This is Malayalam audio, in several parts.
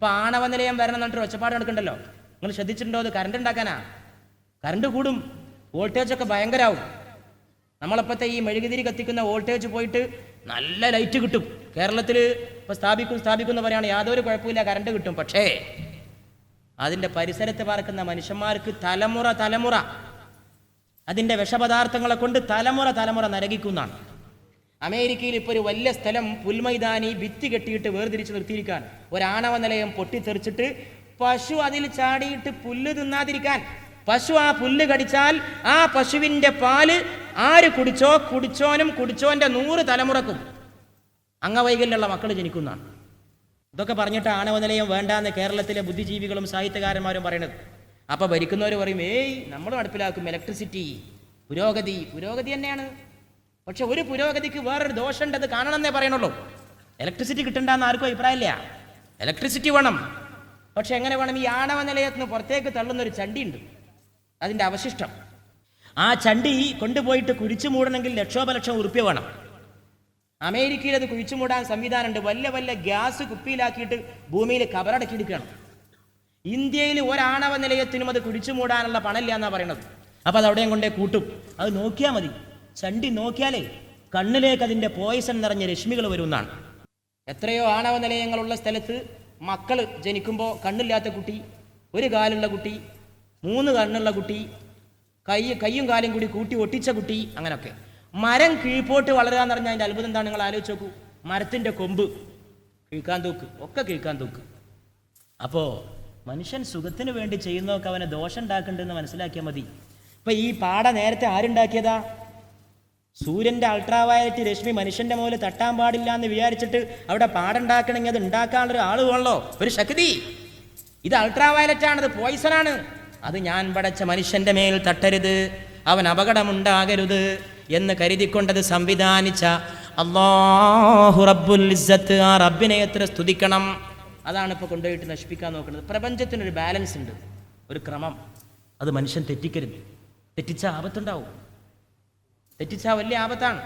ഇപ്പം ആണവ നിലയം വരണം എന്നിട്ട് ഒച്ചപ്പാട് നടക്കണ്ടല്ലോ. നിങ്ങൾ ശ്രദ്ധിച്ചിട്ടുണ്ടോ? അത് കറണ്ട് ഉണ്ടാക്കാനാ. കറണ്ട് കൂടും, വോൾട്ടേജൊക്കെ ഭയങ്കരമാവും. നമ്മളപ്പോഴത്തെ ഈ മെഴുകുതിരി കത്തിക്കുന്ന വോൾട്ടേജ് പോയിട്ട് നല്ല ലൈറ്റ് കിട്ടും. കേരളത്തിൽ ഇപ്പോൾ സ്ഥാപിക്കും എന്ന് പറയുകയാണ്, യാതൊരു കുഴപ്പമില്ല, കറണ്ട് കിട്ടും. പക്ഷേ അതിൻ്റെ പരിസരത്ത് പാർക്കുന്ന മനുഷ്യന്മാർക്ക് തലമുറ അതിൻ്റെ വിഷപദാർത്ഥങ്ങളെ കൊണ്ട് തലമുറ നരകിക്കുന്നതാണ്. അമേരിക്കയിൽ ഇപ്പോൾ ഒരു വലിയ സ്ഥലം പുൽമൈതാനി ഭിത്തി കെട്ടിയിട്ട് വേർതിരിച്ച് നിർത്തിയിരിക്കാൻ, ഒരാണവ നിലയം പൊട്ടിത്തെറിച്ചിട്ട് പശു അതിൽ ചാടിയിട്ട് പുല്ല് തിന്നാതിരിക്കാൻ. പശു ആ പുല്ല് കടിച്ചാൽ ആ പശുവിൻ്റെ പാല് ആര് കുടിച്ചോനും കുടിച്ചോൻ്റെ 100 തലമുറക്കും അംഗവൈകല്യമുള്ള മക്കൾ ജനിക്കുന്നതാണ്. ഇതൊക്കെ പറഞ്ഞിട്ട് ആണവ നിലയം വേണ്ടാന്ന് കേരളത്തിലെ ബുദ്ധിജീവികളും സാഹിത്യകാരന്മാരും പറയുന്നത്. അപ്പോൾ ഭരിക്കുന്നവർ പറയും, നമ്മൾ നടപ്പിലാക്കും ഇലക്ട്രിസിറ്റി, പുരോഗതി തന്നെയാണ്. പക്ഷെ ഒരു പുരോഗതിക്ക് വേറൊരു ദോഷമുണ്ട്, അത് കാണണമെന്നേ പറയണുള്ളൂ. ഇലക്ട്രിസിറ്റി കിട്ടണ്ടെന്ന് ആർക്കും അഭിപ്രായമില്ല, ഇലക്ട്രിസിറ്റി വേണം. പക്ഷെ എങ്ങനെ വേണം? ഈ ആണവ നിലയത്തിന് പുറത്തേക്ക് തള്ളുന്നൊരു ചണ്ടിയുണ്ട്, അതിൻ്റെ അവശിഷ്ടം. ആ ചണ്ടി കൊണ്ടുപോയിട്ട് കുഴിച്ചു മൂടണമെങ്കിൽ ലക്ഷോപലക്ഷം ഉറുപ്യ വേണം. അമേരിക്കയിൽ അത് കുഴിച്ചു മൂടാൻ സംവിധാനമുണ്ട്. വലിയ ഗ്യാസ് കുപ്പിയിലാക്കിയിട്ട് ഭൂമിയിൽ കബറടക്കിയെടുക്കുകയാണ്. ഇന്ത്യയിൽ ഒരാണവ നിലയത്തിനും അത് കുഴിച്ചു മൂടാനുള്ള പണമില്ല എന്നാണ് പറയണത്. അപ്പോൾ അത് അവിടെയും കൊണ്ടേ കൂട്ടും. അത് നോക്കിയാൽ മതി, ചണ്ടി നോക്കിയാലേ കണ്ണിലേക്ക് അതിൻ്റെ പോയിസൺ നിറഞ്ഞ രശ്മികൾ വരുമെന്നാണ്. എത്രയോ ആണവ നിലയങ്ങളുള്ള സ്ഥലത്ത് മക്കൾ ജനിക്കുമ്പോൾ കണ്ണില്ലാത്ത കുട്ടി, ഒരു കാലുള്ള കുട്ടി, 3 കണ്ണുള്ള കുട്ടി, കയ്യും കാലും കൂടി കൂട്ടി ഒട്ടിച്ച കുട്ടി, അങ്ങനെയൊക്കെ. മരം കീഴ്പോട്ട് വളരുക എന്ന് പറഞ്ഞാൽ അതിൻ്റെ അത്ഭുതം എന്താണ്? നിങ്ങൾ ആലോചിച്ച് നോക്കൂ. മരത്തിൻ്റെ കൊമ്പ് കിഴ്ക്കാൻ തൂക്ക്. അപ്പോൾ മനുഷ്യൻ സുഖത്തിന് വേണ്ടി ചെയ്യുന്നതൊക്കെ അവനെ ദോഷം ഉണ്ടാക്കുന്നുണ്ടെന്ന് മനസ്സിലാക്കിയാൽ മതി. ഇപ്പം ഈ പാട നേരത്തെ ആരുണ്ടാക്കിയതാ? സൂര്യൻ്റെ അൾട്രാവയലറ്റ് രശ്മി മനുഷ്യൻ്റെ മുകളിൽ തട്ടാൻ പാടില്ല എന്ന് വിചാരിച്ചിട്ട് അവിടെ പാടുണ്ടാക്കണമെങ്കിൽ അത് ഉണ്ടാക്കാനുള്ളൊരു ആൾ വേണല്ലോ, ഒരു ശക്തി. ഇത് അൾട്രാവയലറ്റാണ്, അത് പോയിസണാണ്. അത് ഞാൻ പടച്ച മനുഷ്യൻ്റെ മേൽ തട്ടരുത്, അവൻ അപകടമുണ്ടാകരുത് എന്ന് കരുതിക്കൊണ്ടത് സംവിധാനിച്ച അല്ലാഹു റബ്ബുൽ ഇസ്സത്ത്, ആ റബ്ബിനെ എത്ര സ്തുതിക്കണം. അതാണ് ഇപ്പോൾ കൊണ്ടുപോയിട്ട് നശിപ്പിക്കാൻ നോക്കുന്നത്. പ്രപഞ്ചത്തിനൊരു ബാലൻസ് ഉണ്ട്, ഒരു ക്രമം. അത് മനുഷ്യൻ തെറ്റിക്കരുത്. തെറ്റിച്ചാൽ ആപത്തുണ്ടാവും, തെറ്റിച്ചാൽ വലിയ ആപത്താണ്.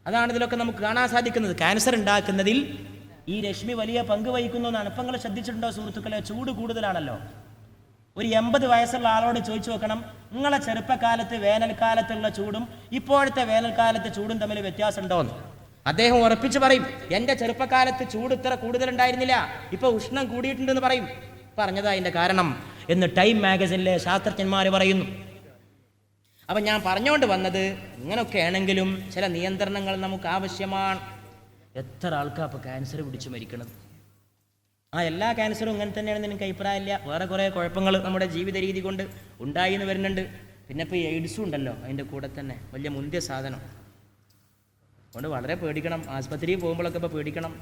അതാണ് ഇതിലൊക്കെ നമുക്ക് കാണാൻ സാധിക്കുന്നത്. ക്യാൻസർ ഉണ്ടാക്കുന്നതിൽ ഈ രശ്മി വലിയ പങ്ക് വഹിക്കുന്നു എന്നാണ്. ഇപ്പം നിങ്ങൾ ശ്രദ്ധിച്ചിട്ടുണ്ടോ സുഹൃത്തുക്കളെ? ചൂട് കൂടുതലാണല്ലോ. ഒരു 80 വയസ്സുള്ള ആളോട് ചോദിച്ചു നോക്കണം, നിങ്ങളെ ചെറുപ്പകാലത്ത് വേനൽക്കാലത്തുള്ള ചൂടും ഇപ്പോഴത്തെ വേനൽക്കാലത്തെ ചൂടും തമ്മിൽ വ്യത്യാസം ഉണ്ടോ എന്ന്. അദ്ദേഹം ഉറപ്പിച്ച് പറയും, എൻ്റെ ചെറുപ്പകാലത്ത് ചൂട് ഇത്ര കൂടുതലുണ്ടായിരുന്നില്ല, ഇപ്പോൾ ഉഷ്ണം കൂടിയിട്ടുണ്ടെന്ന് പറയും. പറഞ്ഞതാ അതിൻ്റെ കാരണം എന്ന് ടൈം മാഗസിനിലെ ശാസ്ത്രജ്ഞന്മാർ പറയുന്നു. അപ്പം ഞാൻ പറഞ്ഞുകൊണ്ട് വന്നത്, ഇങ്ങനെയൊക്കെ ആണെങ്കിലും ചില നിയന്ത്രണങ്ങൾ നമുക്ക് ആവശ്യമാണ്. എത്ര ആൾക്കാർ ഇപ്പോൾ ക്യാൻസർ പിടിച്ച് മരിക്കണത്? എല്ലാ ക്യാൻസറും ഇങ്ങനെ തന്നെയാണെന്ന് എനിക്ക് അഭിപ്രായമില്ല. വേറെ കുറേ കുഴപ്പങ്ങൾ നമ്മുടെ ജീവിത രീതി കൊണ്ട് ഉണ്ടായി എന്ന് വരുന്നുണ്ട്. പിന്നെ ഇപ്പോൾ എയ്ഡ്സും ഉണ്ടല്ലോ അതിൻ്റെ കൂടെ തന്നെ, വലിയ മുന്തിയ സാധനം. അതുകൊണ്ട് വളരെ പേടിക്കണം. ആസ്പത്രിയിൽ പോകുമ്പോഴൊക്കെ ഇപ്പോൾ പേടിക്കണം.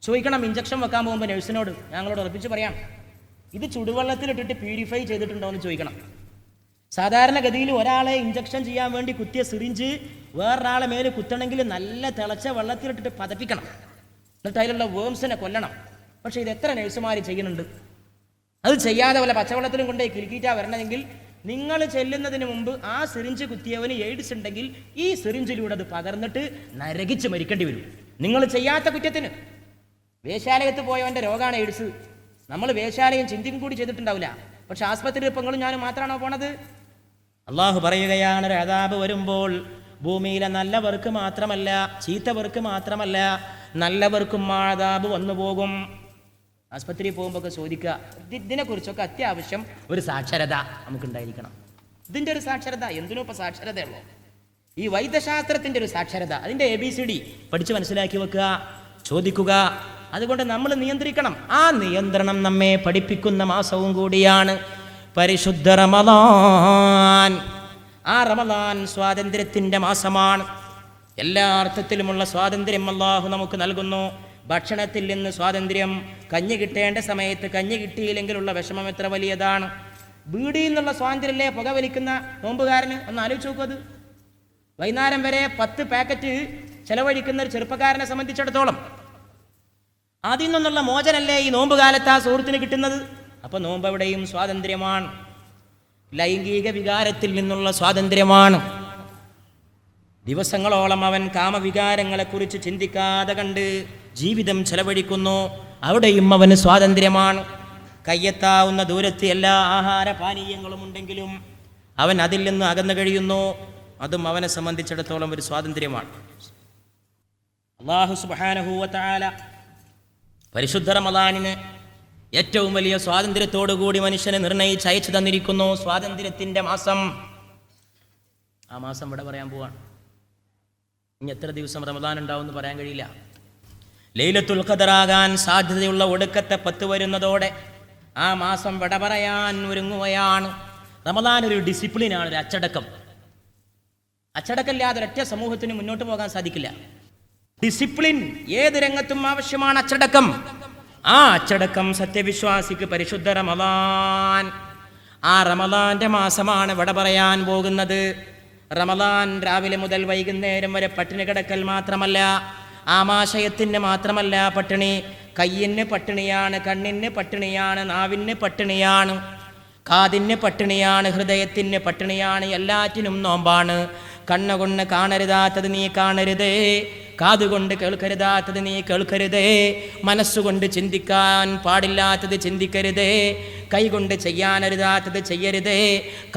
ചോദിക്കണം, ഇഞ്ചക്ഷൻ വെക്കാൻ പോകുമ്പോൾ നഴ്സിനോട് ഞങ്ങളോട് ഉറപ്പിച്ച് പറയാം, ഇത് ചുടുവെള്ളത്തിലിട്ടിട്ട് പ്യൂരിഫൈ ചെയ്തിട്ടുണ്ടോ എന്ന് ചോദിക്കണം. സാധാരണഗതിയിൽ ഒരാളെ ഇഞ്ചക്ഷൻ ചെയ്യാൻ വേണ്ടി കുത്തിയ സിറിഞ്ച് വേറൊരാളെ മേലെ കുത്തണമെങ്കിൽ നല്ല തിളച്ച വെള്ളത്തിലിട്ടിട്ട് പതപ്പിക്കണം, എന്നിട്ട് അതിലുള്ള വേംസിനെ കൊല്ലണം. പക്ഷേ ഇത് എത്ര നഴ്സുമാർ ചെയ്യുന്നുണ്ട്? അത് ചെയ്യാതെ വല്ല പച്ചവെള്ളത്തിലും കൊണ്ടേ കിലുക്കിയിട്ടാ വരണമെങ്കിൽ നിങ്ങൾ ചെല്ലുന്നതിന് മുമ്പ് ആ സിറിഞ്ച് കുത്തിയവന് എയ്ഡ്സ് ഉണ്ടെങ്കിൽ ഈ സിറിഞ്ചിലൂടെ അത് പകർന്നിട്ട് നരകിച്ച് മരിക്കേണ്ടി വരും. നിങ്ങൾ ചെയ്യാത്ത കുറ്റത്തിന്. വേശ്യാലയത്ത് പോയവൻ്റെ രോഗമാണ് എയ്ഡ്സ്. നമ്മൾ വേശ്യാലയം ചിന്തയും കൂടി ചെയ്തിട്ടുണ്ടാവില്ല. പക്ഷെ ആസ്പത്രിയിൽ ഇപ്പം നിങ്ങളും ഞാനും മാത്രമാണോ പോണത്? അള്ളാഹു പറയുകയാണ്, ഒരു അദാബ് വരുമ്പോൾ ഭൂമിയിലെ നല്ലവർക്ക് മാത്രമല്ല, ചീത്തവർക്ക് മാത്രമല്ല, നല്ലവർക്കും ആ അദാബ് വന്നു പോകും. ആസ്പത്രിയിൽ പോകുമ്പോൾ ഒക്കെ ചോദിക്കുക, ഇതിനെക്കുറിച്ചൊക്കെ അത്യാവശ്യം ഒരു സാക്ഷരത നമുക്കുണ്ടായിരിക്കണം. ഇതിൻ്റെ ഒരു സാക്ഷരത, എന്തിനും ഇപ്പോൾ സാക്ഷരതയുള്ളൂ. ഈ വൈദ്യശാസ്ത്രത്തിൻ്റെ ഒരു സാക്ഷരത, അതിൻ്റെ ABCD പഠിച്ച് മനസ്സിലാക്കി വെക്കുക, ചോദിക്കുക. അതുകൊണ്ട് നമ്മൾ നിയന്ത്രിക്കണം. ആ നിയന്ത്രണം നമ്മെ പഠിപ്പിക്കുന്ന മാസവും കൂടിയാണ് പരിശുദ്ധ റമദാൻ. ആ റമദാൻ സ്വാതന്ത്ര്യത്തിൻ്റെ മാസമാണ്. എല്ലാ അർത്ഥത്തിലുമുള്ള സ്വാതന്ത്ര്യം അല്ലാഹു നമുക്ക് നൽകുന്നു. ഭക്ഷണത്തിൽ നിന്ന് സ്വാതന്ത്ര്യം, കഞ്ഞി കിട്ടേണ്ട സമയത്ത് കഞ്ഞി കിട്ടിയില്ലെങ്കിലുള്ള വിഷമം എത്ര വലിയതാണ്. ബീഡിയിൽ നിന്നുള്ള സ്വാതന്ത്ര്യമല്ലേ പുകവലിക്കുന്ന നോമ്പുകാരന്? ഒന്ന് ആലോചിച്ച് നോക്കൂ. അത് വൈകുന്നേരം വരെ 10 പാക്കറ്റ് ചെലവഴിക്കുന്ന ഒരു ചെറുപ്പക്കാരനെ സംബന്ധിച്ചിടത്തോളം അതിൽ നിന്നുള്ള മോചനല്ലേ ഈ നോമ്പുകാലത്ത് ആ സുഹൃത്തിന് കിട്ടുന്നത്? അപ്പോൾ നോമ്പ് എവിടെയും സ്വാതന്ത്ര്യമാണ്. ലൈംഗിക വികാരത്തിൽ നിന്നുള്ള സ്വാതന്ത്ര്യമാണ്. ദിവസങ്ങളോളം അവൻ കാമവികാരങ്ങളെക്കുറിച്ച് ചിന്തിക്കാതെ കണ്ട് ജീവിതം ചെലവഴിക്കുന്നു. അവിടെയും അവന് സ്വാതന്ത്ര്യമാണ്. കയ്യെത്താവുന്ന ദൂരത്ത് എല്ലാ ആഹാര പാനീയങ്ങളും ഉണ്ടെങ്കിലും അവൻ അതിൽ നിന്ന് അകന്നു കഴിയുന്നു. അതും അവനെ സംബന്ധിച്ചിടത്തോളം ഒരു സ്വാതന്ത്ര്യമാണ്. അല്ലാഹു സുബ്ഹാനഹു വ തആല പരിശുദ്ധ റമളാനിന് ഏറ്റവും വലിയ സ്വാതന്ത്ര്യത്തോടുകൂടി മനുഷ്യനെ നിർണയിച്ച് അയച്ചു തന്നിരിക്കുന്നു. സ്വാതന്ത്ര്യത്തിൻ്റെ മാസം. ആ മാസം ഇവിടെ പറയാൻ പോവാണ്. ഇനി എത്ര ദിവസം റമളാൻ ഉണ്ടാവും എന്ന് പറയാൻ കഴിയില്ല. ലൈലത്തുൽ ഖദറാകാൻ സാധ്യതയുള്ള ഒടുക്കത്തെ 10 വരുന്നതോടെ ആ മാസം വിട പറയാൻ ഒരുങ്ങുകയാണ്. റമളാൻ ഒരു ഡിസിപ്ലിനാണ്, ഒരു അച്ചടക്കം. അച്ചടക്കമില്ലാതെ ഒരൊറ്റ സമൂഹത്തിന് മുന്നോട്ട് പോകാൻ സാധിക്കില്ല. ഡിസിപ്ലിൻ ഏത് രംഗത്തും ആവശ്യമാണ്. അച്ചടക്കം. ആ അച്ചടക്കം സത്യവിശ്വാസിക്ക് പരിശുദ്ധ റമളാൻ. ആ റമളാന്റെ മാസമാണ് വിട പറയാൻ പോകുന്നത്. റമളാൻ രാവിലെ മുതൽ വൈകുന്നേരം വരെ പട്ടിണി കിടക്കൽ മാത്രമല്ല, ആമാശയത്തിന് മാത്രമല്ല പട്ടിണി, കയ്യിന് പട്ടിണിയാണ്, കണ്ണിന് പട്ടിണിയാണ്, നാവിന് പട്ടിണിയാണ്, കാതിന് പട്ടിണിയാണ്, ഹൃദയത്തിന് പട്ടിണിയാണ്, എല്ലാറ്റിനും നോമ്പാണ്. കണ്ണുകൊണ്ട് കാണരുതാത്തത് നീ കാണരുതേ, കാതുകൊണ്ട് കേൾക്കരുതാത്തത് നീ കേൾക്കരുതേ, മനസ്സുകൊണ്ട് ചിന്തിക്കാൻ പാടില്ലാത്തത് ചിന്തിക്കരുതേ, കൈകൊണ്ട് ചെയ്യാനരുതാത്തത് ചെയ്യരുതേ,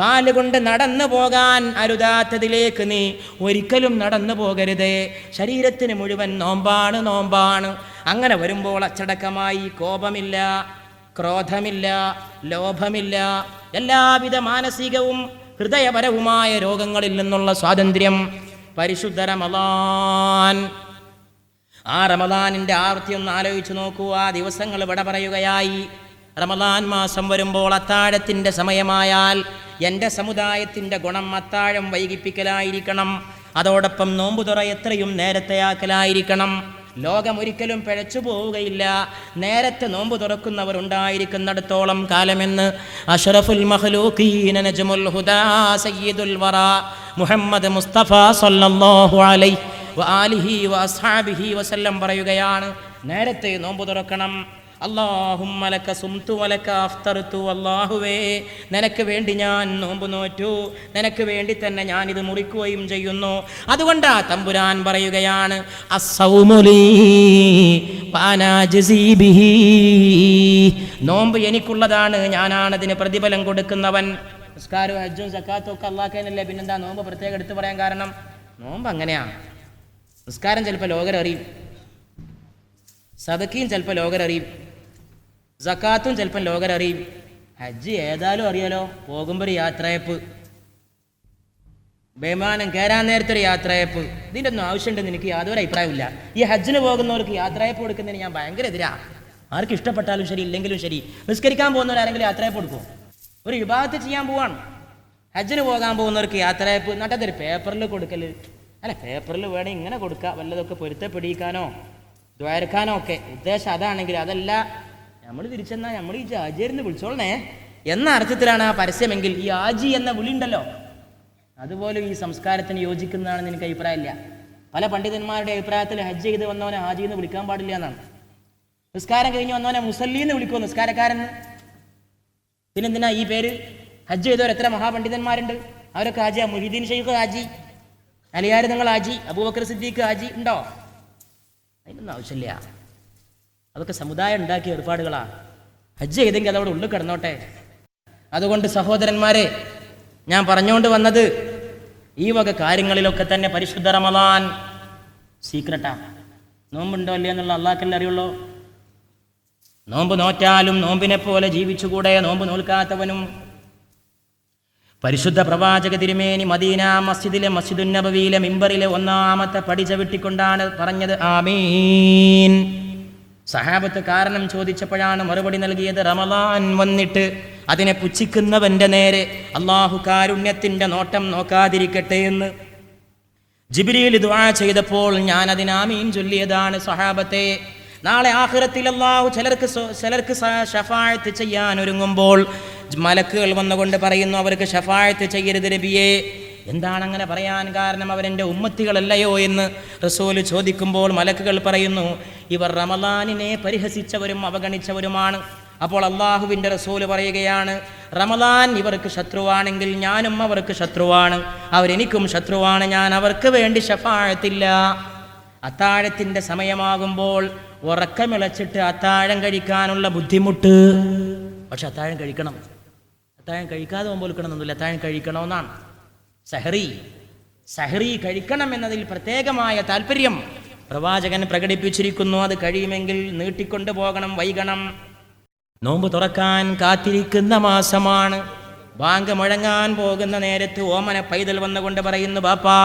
കാലുകൊണ്ട് നടന്നു പോകാൻ അരുതാത്തതിലേക്ക് നീ ഒരിക്കലും നടന്നു പോകരുതേ. ശരീരത്തിന് മുഴുവൻ നോമ്പാണ്, നോമ്പാണ്. അങ്ങനെ വരുമ്പോൾ അച്ചടക്കമായി കോപമില്ല, ക്രോധമില്ല, ലോഭമില്ല, എല്ലാവിധ മാനസികവും ഹൃദയപരവുമായ രോഗങ്ങളിൽ നിന്നുള്ള സ്വാതന്ത്ര്യം. പരിശുദ്ധ റമളാൻ. ആ റമളാനിൻ്റെ ആവൃത്തി ഒന്ന് ആലോചിച്ച് നോക്കൂ. ആ ദിവസങ്ങൾ വിട പറയുകയായി. റമളാൻ മാസം വരുമ്പോൾ അത്താഴത്തിൻ്റെ സമയമായാൽ എൻ്റെ സമുദായത്തിൻ്റെ ഗുണം അത്താഴം വൈകിപ്പിക്കലായിരിക്കണം. അതോടൊപ്പം നോമ്പുതുറ എത്രയും നേരത്തെ ആക്കലായിരിക്കണം. ലോകം ഒരിക്കലും പിഴച്ചു പോവുകയില്ല നേരത്തെ നോമ്പ് തുറക്കുന്നവർ ഉണ്ടായിരിക്കുന്നിടത്തോളം കാലമെന്ന് അഷ്റഫുൽ മഖ്ലൂഖീന നജ്മുൽ ഹുദാ സയ്യിദുൽ വറാ മുഹമ്മദ് മുസ്തഫ സല്ലല്ലാഹു അലൈഹി വആലിഹി വഅസ്ഹാബിഹി വസല്ലം പറയുകയാണ്. നേരത്തെ നോമ്പ് തുറക്കണം. അല്ലാഹുമ്മ ലക സുംതു വലക അഫ്തർതു. അല്ലാഹുവേ, നിനക്ക് വേണ്ടി ഞാൻ നോമ്പ് നോറ്റു, നിനക്ക് വേണ്ടി തന്നെ ഞാനിത് മുറിക്കുകയും ചെയ്യുന്നു. അതുകൊണ്ടാ തമ്പുരാൻ പറയുകയാണ്, അസ്സൗമു ലീ വഅനാ അജ്സീ ബിഹി. നോമ്പ് എനിക്കുള്ളതാണ്, ഞാനാണതിന് പ്രതിഫലം കൊടുക്കുന്നവൻ. നിസ്കാരവും ഹജ്ജും സക്കാത്തും ഒക്കെ അള്ളാഹ്ക്കന്നല്ലേ, പിന്നെന്താ നോമ്പ് പ്രത്യേകം എടുത്തു പറയാൻ കാരണം? നോമ്പ് അങ്ങനെയാണ്. നിസ്കാരം ചിലപ്പോൾ ലോകരറിയും, സദക്കയും ചിലപ്പോൾ ലോകരറിയും, സക്കാത്തും ചിലപ്പം ലോകരറിയും, ഹജ്ജ് ഏതായാലും അറിയാലോ. പോകുമ്പോൾ ഒരു യാത്രയപ്പ്, വിമാനം കയറാൻ നേരത്തെ ഒരു യാത്രയപ്പ്. ഇതിൻ്റെ ഒന്നും ആവശ്യമുണ്ടെന്ന് എനിക്ക് യാതൊരു അഭിപ്രായമില്ല. ഈ ഹജ്ജിന് പോകുന്നവർക്ക് യാത്രയപ്പ് കൊടുക്കുന്നതിന് ഞാൻ ഭയങ്കര എതിരാണ്. ആർക്ക് ഇഷ്ടപ്പെട്ടാലും ശരി ഇല്ലെങ്കിലും ശരി. നിസ്കരിക്കാൻ പോകുന്നവരാരെങ്കിലും യാത്രയപ്പ് കൊടുക്കും? ഒരു വിഭാഗത്ത് ചെയ്യാൻ പോവാണ്. ഹജ്ജിന് പോകാൻ പോകുന്നവർക്ക് യാത്രയപ്പ് നട്ടതൊരു പേപ്പറിൽ കൊടുക്കൽ അല്ല. പേപ്പറിൽ വേണേൽ ഇങ്ങനെ കൊടുക്കുക, വല്ലതൊക്കെ പൊരുത്തപ്പെടിക്കാനോ ദ്വാരക്കാനോ ഒക്കെ. ഉദ്ദേശം അതാണെങ്കിൽ അതല്ല, നമ്മൾ തിരിച്ചെന്നാൽ നമ്മൾ ഈ ആജിയായിരുന്നു വിളിച്ചോളണേ എന്ന അർത്ഥത്തിലാണ് ആ പരസ്യമെങ്കിൽ ഈ ആജി എന്ന വിളി ഉണ്ടല്ലോ, അതുപോലും ഈ സംസ്കാരത്തിന് യോജിക്കുന്നതാണെന്ന് എനിക്ക് അഭിപ്രായമില്ല. പല പണ്ഡിതന്മാരുടെ അഭിപ്രായത്തിൽ ഹജ്ജ് ചെയ്ത് വന്നവനെ ഹാജി എന്ന് വിളിക്കാൻ പാടില്ല എന്നാണ്. നിസ്കാരം കഴിഞ്ഞ് വന്നവനെ മുസല്ലി എന്ന് വിളിക്കുമോ, നിസ്കാരക്കാരെന്ന്? പിന്നെന്തിനാ ഈ പേര്? ഹജ്ജ് ചെയ്തവർ എത്ര മഹാപണ്ഡിതന്മാരുണ്ട്, അവരൊക്കെ ഹാജിയാ. മുഹീദ്ദീൻ ഷെയ്ഖ് ഹാജി, അലിയാർ നിങ്ങൾ ഹാജി, അബൂബക്കർ സിദ്ദീഖ് ഹാജി ഉണ്ടോ? അതിനൊന്നും ആവശ്യമില്ല. അതൊക്കെ സമുദായം ഉണ്ടാക്കിയ ഏർപ്പാടുകളാണ്. ഹജ്ജ് ചെയ്തെങ്കിൽ അതവിടെ ഉള്ളിൽ കിടന്നോട്ടെ. അതുകൊണ്ട് സഹോദരന്മാരെ, ഞാൻ പറഞ്ഞുകൊണ്ട് വന്നത് ഈ വക കാര്യങ്ങളിലൊക്കെ തന്നെ പരിശുദ്ധ റമളാൻ സീക്രട്ടാ. നോമ്പുണ്ടോ അല്ലേ എന്നുള്ള അള്ളാഹ്ക്കല്ലേ അറിയുള്ളൂ. നോമ്പ് നോറ്റാലും നോമ്പിനെ പോലെ ജീവിച്ചുകൂടെ? നോമ്പ് നോൽക്കാത്തവനും. പരിശുദ്ധ പ്രവാചക തിരുമേനി മദീന മസ്ജിദിലെ മസ്ജിദുൻ നബവിയിലെ മിമ്പറിലെ ഒന്നാമത്തെ പടി ചവിട്ടിക്കൊണ്ടാണ് പറഞ്ഞത് ആമീൻ. സഹാബത്ത് കാരണം ചോദിച്ചപ്പോഴാണ് മറുപടി നൽകിയത്, റമളാൻ വന്നിട്ട് അതിനെ പുച്ഛിക്കുന്നവന്റെ നേരെ അള്ളാഹു കാരുണ്യത്തിന്റെ നോട്ടം നോക്കാതിരിക്കട്ടെ എന്ന് ജിബ്രീൽ ദുആ ചെയ്തപ്പോൾ ഞാൻ അതിന് ആമീൻ ചൊല്ലിയതാണ്. സഹാബത്തെ, നാളെ ആഖിറത്തിൽ അള്ളാഹു ചിലർക്ക് ശഫാഅത്ത് ചെയ്യാൻ ഒരുങ്ങുമ്പോൾ മലക്കുകൾ വന്നുകൊണ്ട് പറയുന്നു, അവർക്ക് ശഫാഅത്ത് ചെയ്യരുത് നബിയേ. എന്താണ് അങ്ങനെ പറയാൻ കാരണം? അവരെൻ്റെ ഉമ്മത്തികളല്ലയോ എന്ന് റസൂല് ചോദിക്കുമ്പോൾ മലക്കുകൾ പറയുന്നു, ഇവർ റമളാനിനെ പരിഹസിച്ചവരും അവഗണിച്ചവരുമാണ്. അപ്പോൾ അള്ളാഹുവിൻ്റെ റസൂല് പറയുകയാണ്, റമളാൻ ഇവർക്ക് ശത്രുവാണെങ്കിൽ ഞാനും അവർക്ക് ശത്രുവാണ്, അവരെനിക്കും ശത്രുവാണ്, ഞാൻ അവർക്ക് വേണ്ടി ശഫാഅത്തില്ല. അത്താഴത്തിൻ്റെ സമയമാകുമ്പോൾ ഉറക്കമിളച്ചിട്ട് അത്താഴം കഴിക്കാനുള്ള ബുദ്ധിമുട്ട്. പക്ഷെ അത്താഴം കഴിക്കണം. അത്താഴം കഴിക്കാതെ നോമ്പ് നോൽക്കണമെന്നൊന്നുമില്ല, അത്താഴം കഴിക്കണമെന്നാണ്. സഹറി കഴിക്കണം എന്നതിൽ പ്രത്യേകമായ താല്പര്യം പ്രവാചകൻ പ്രകടിപ്പിച്ചിരിക്കുന്നു. അത് കഴിയുമെങ്കിൽ നീട്ടിക്കൊണ്ടു പോകണം, വൈകണം. നോമ്പ് തുറക്കാൻ കാത്തിരിക്കുന്ന മാസമാണ്. ബാങ്ക് മുഴങ്ങാൻ പോകുന്ന നേരത്ത് ഓമന പൈതൽ വന്നുകൊണ്ട് പറയുന്നു, ബാപ്പാ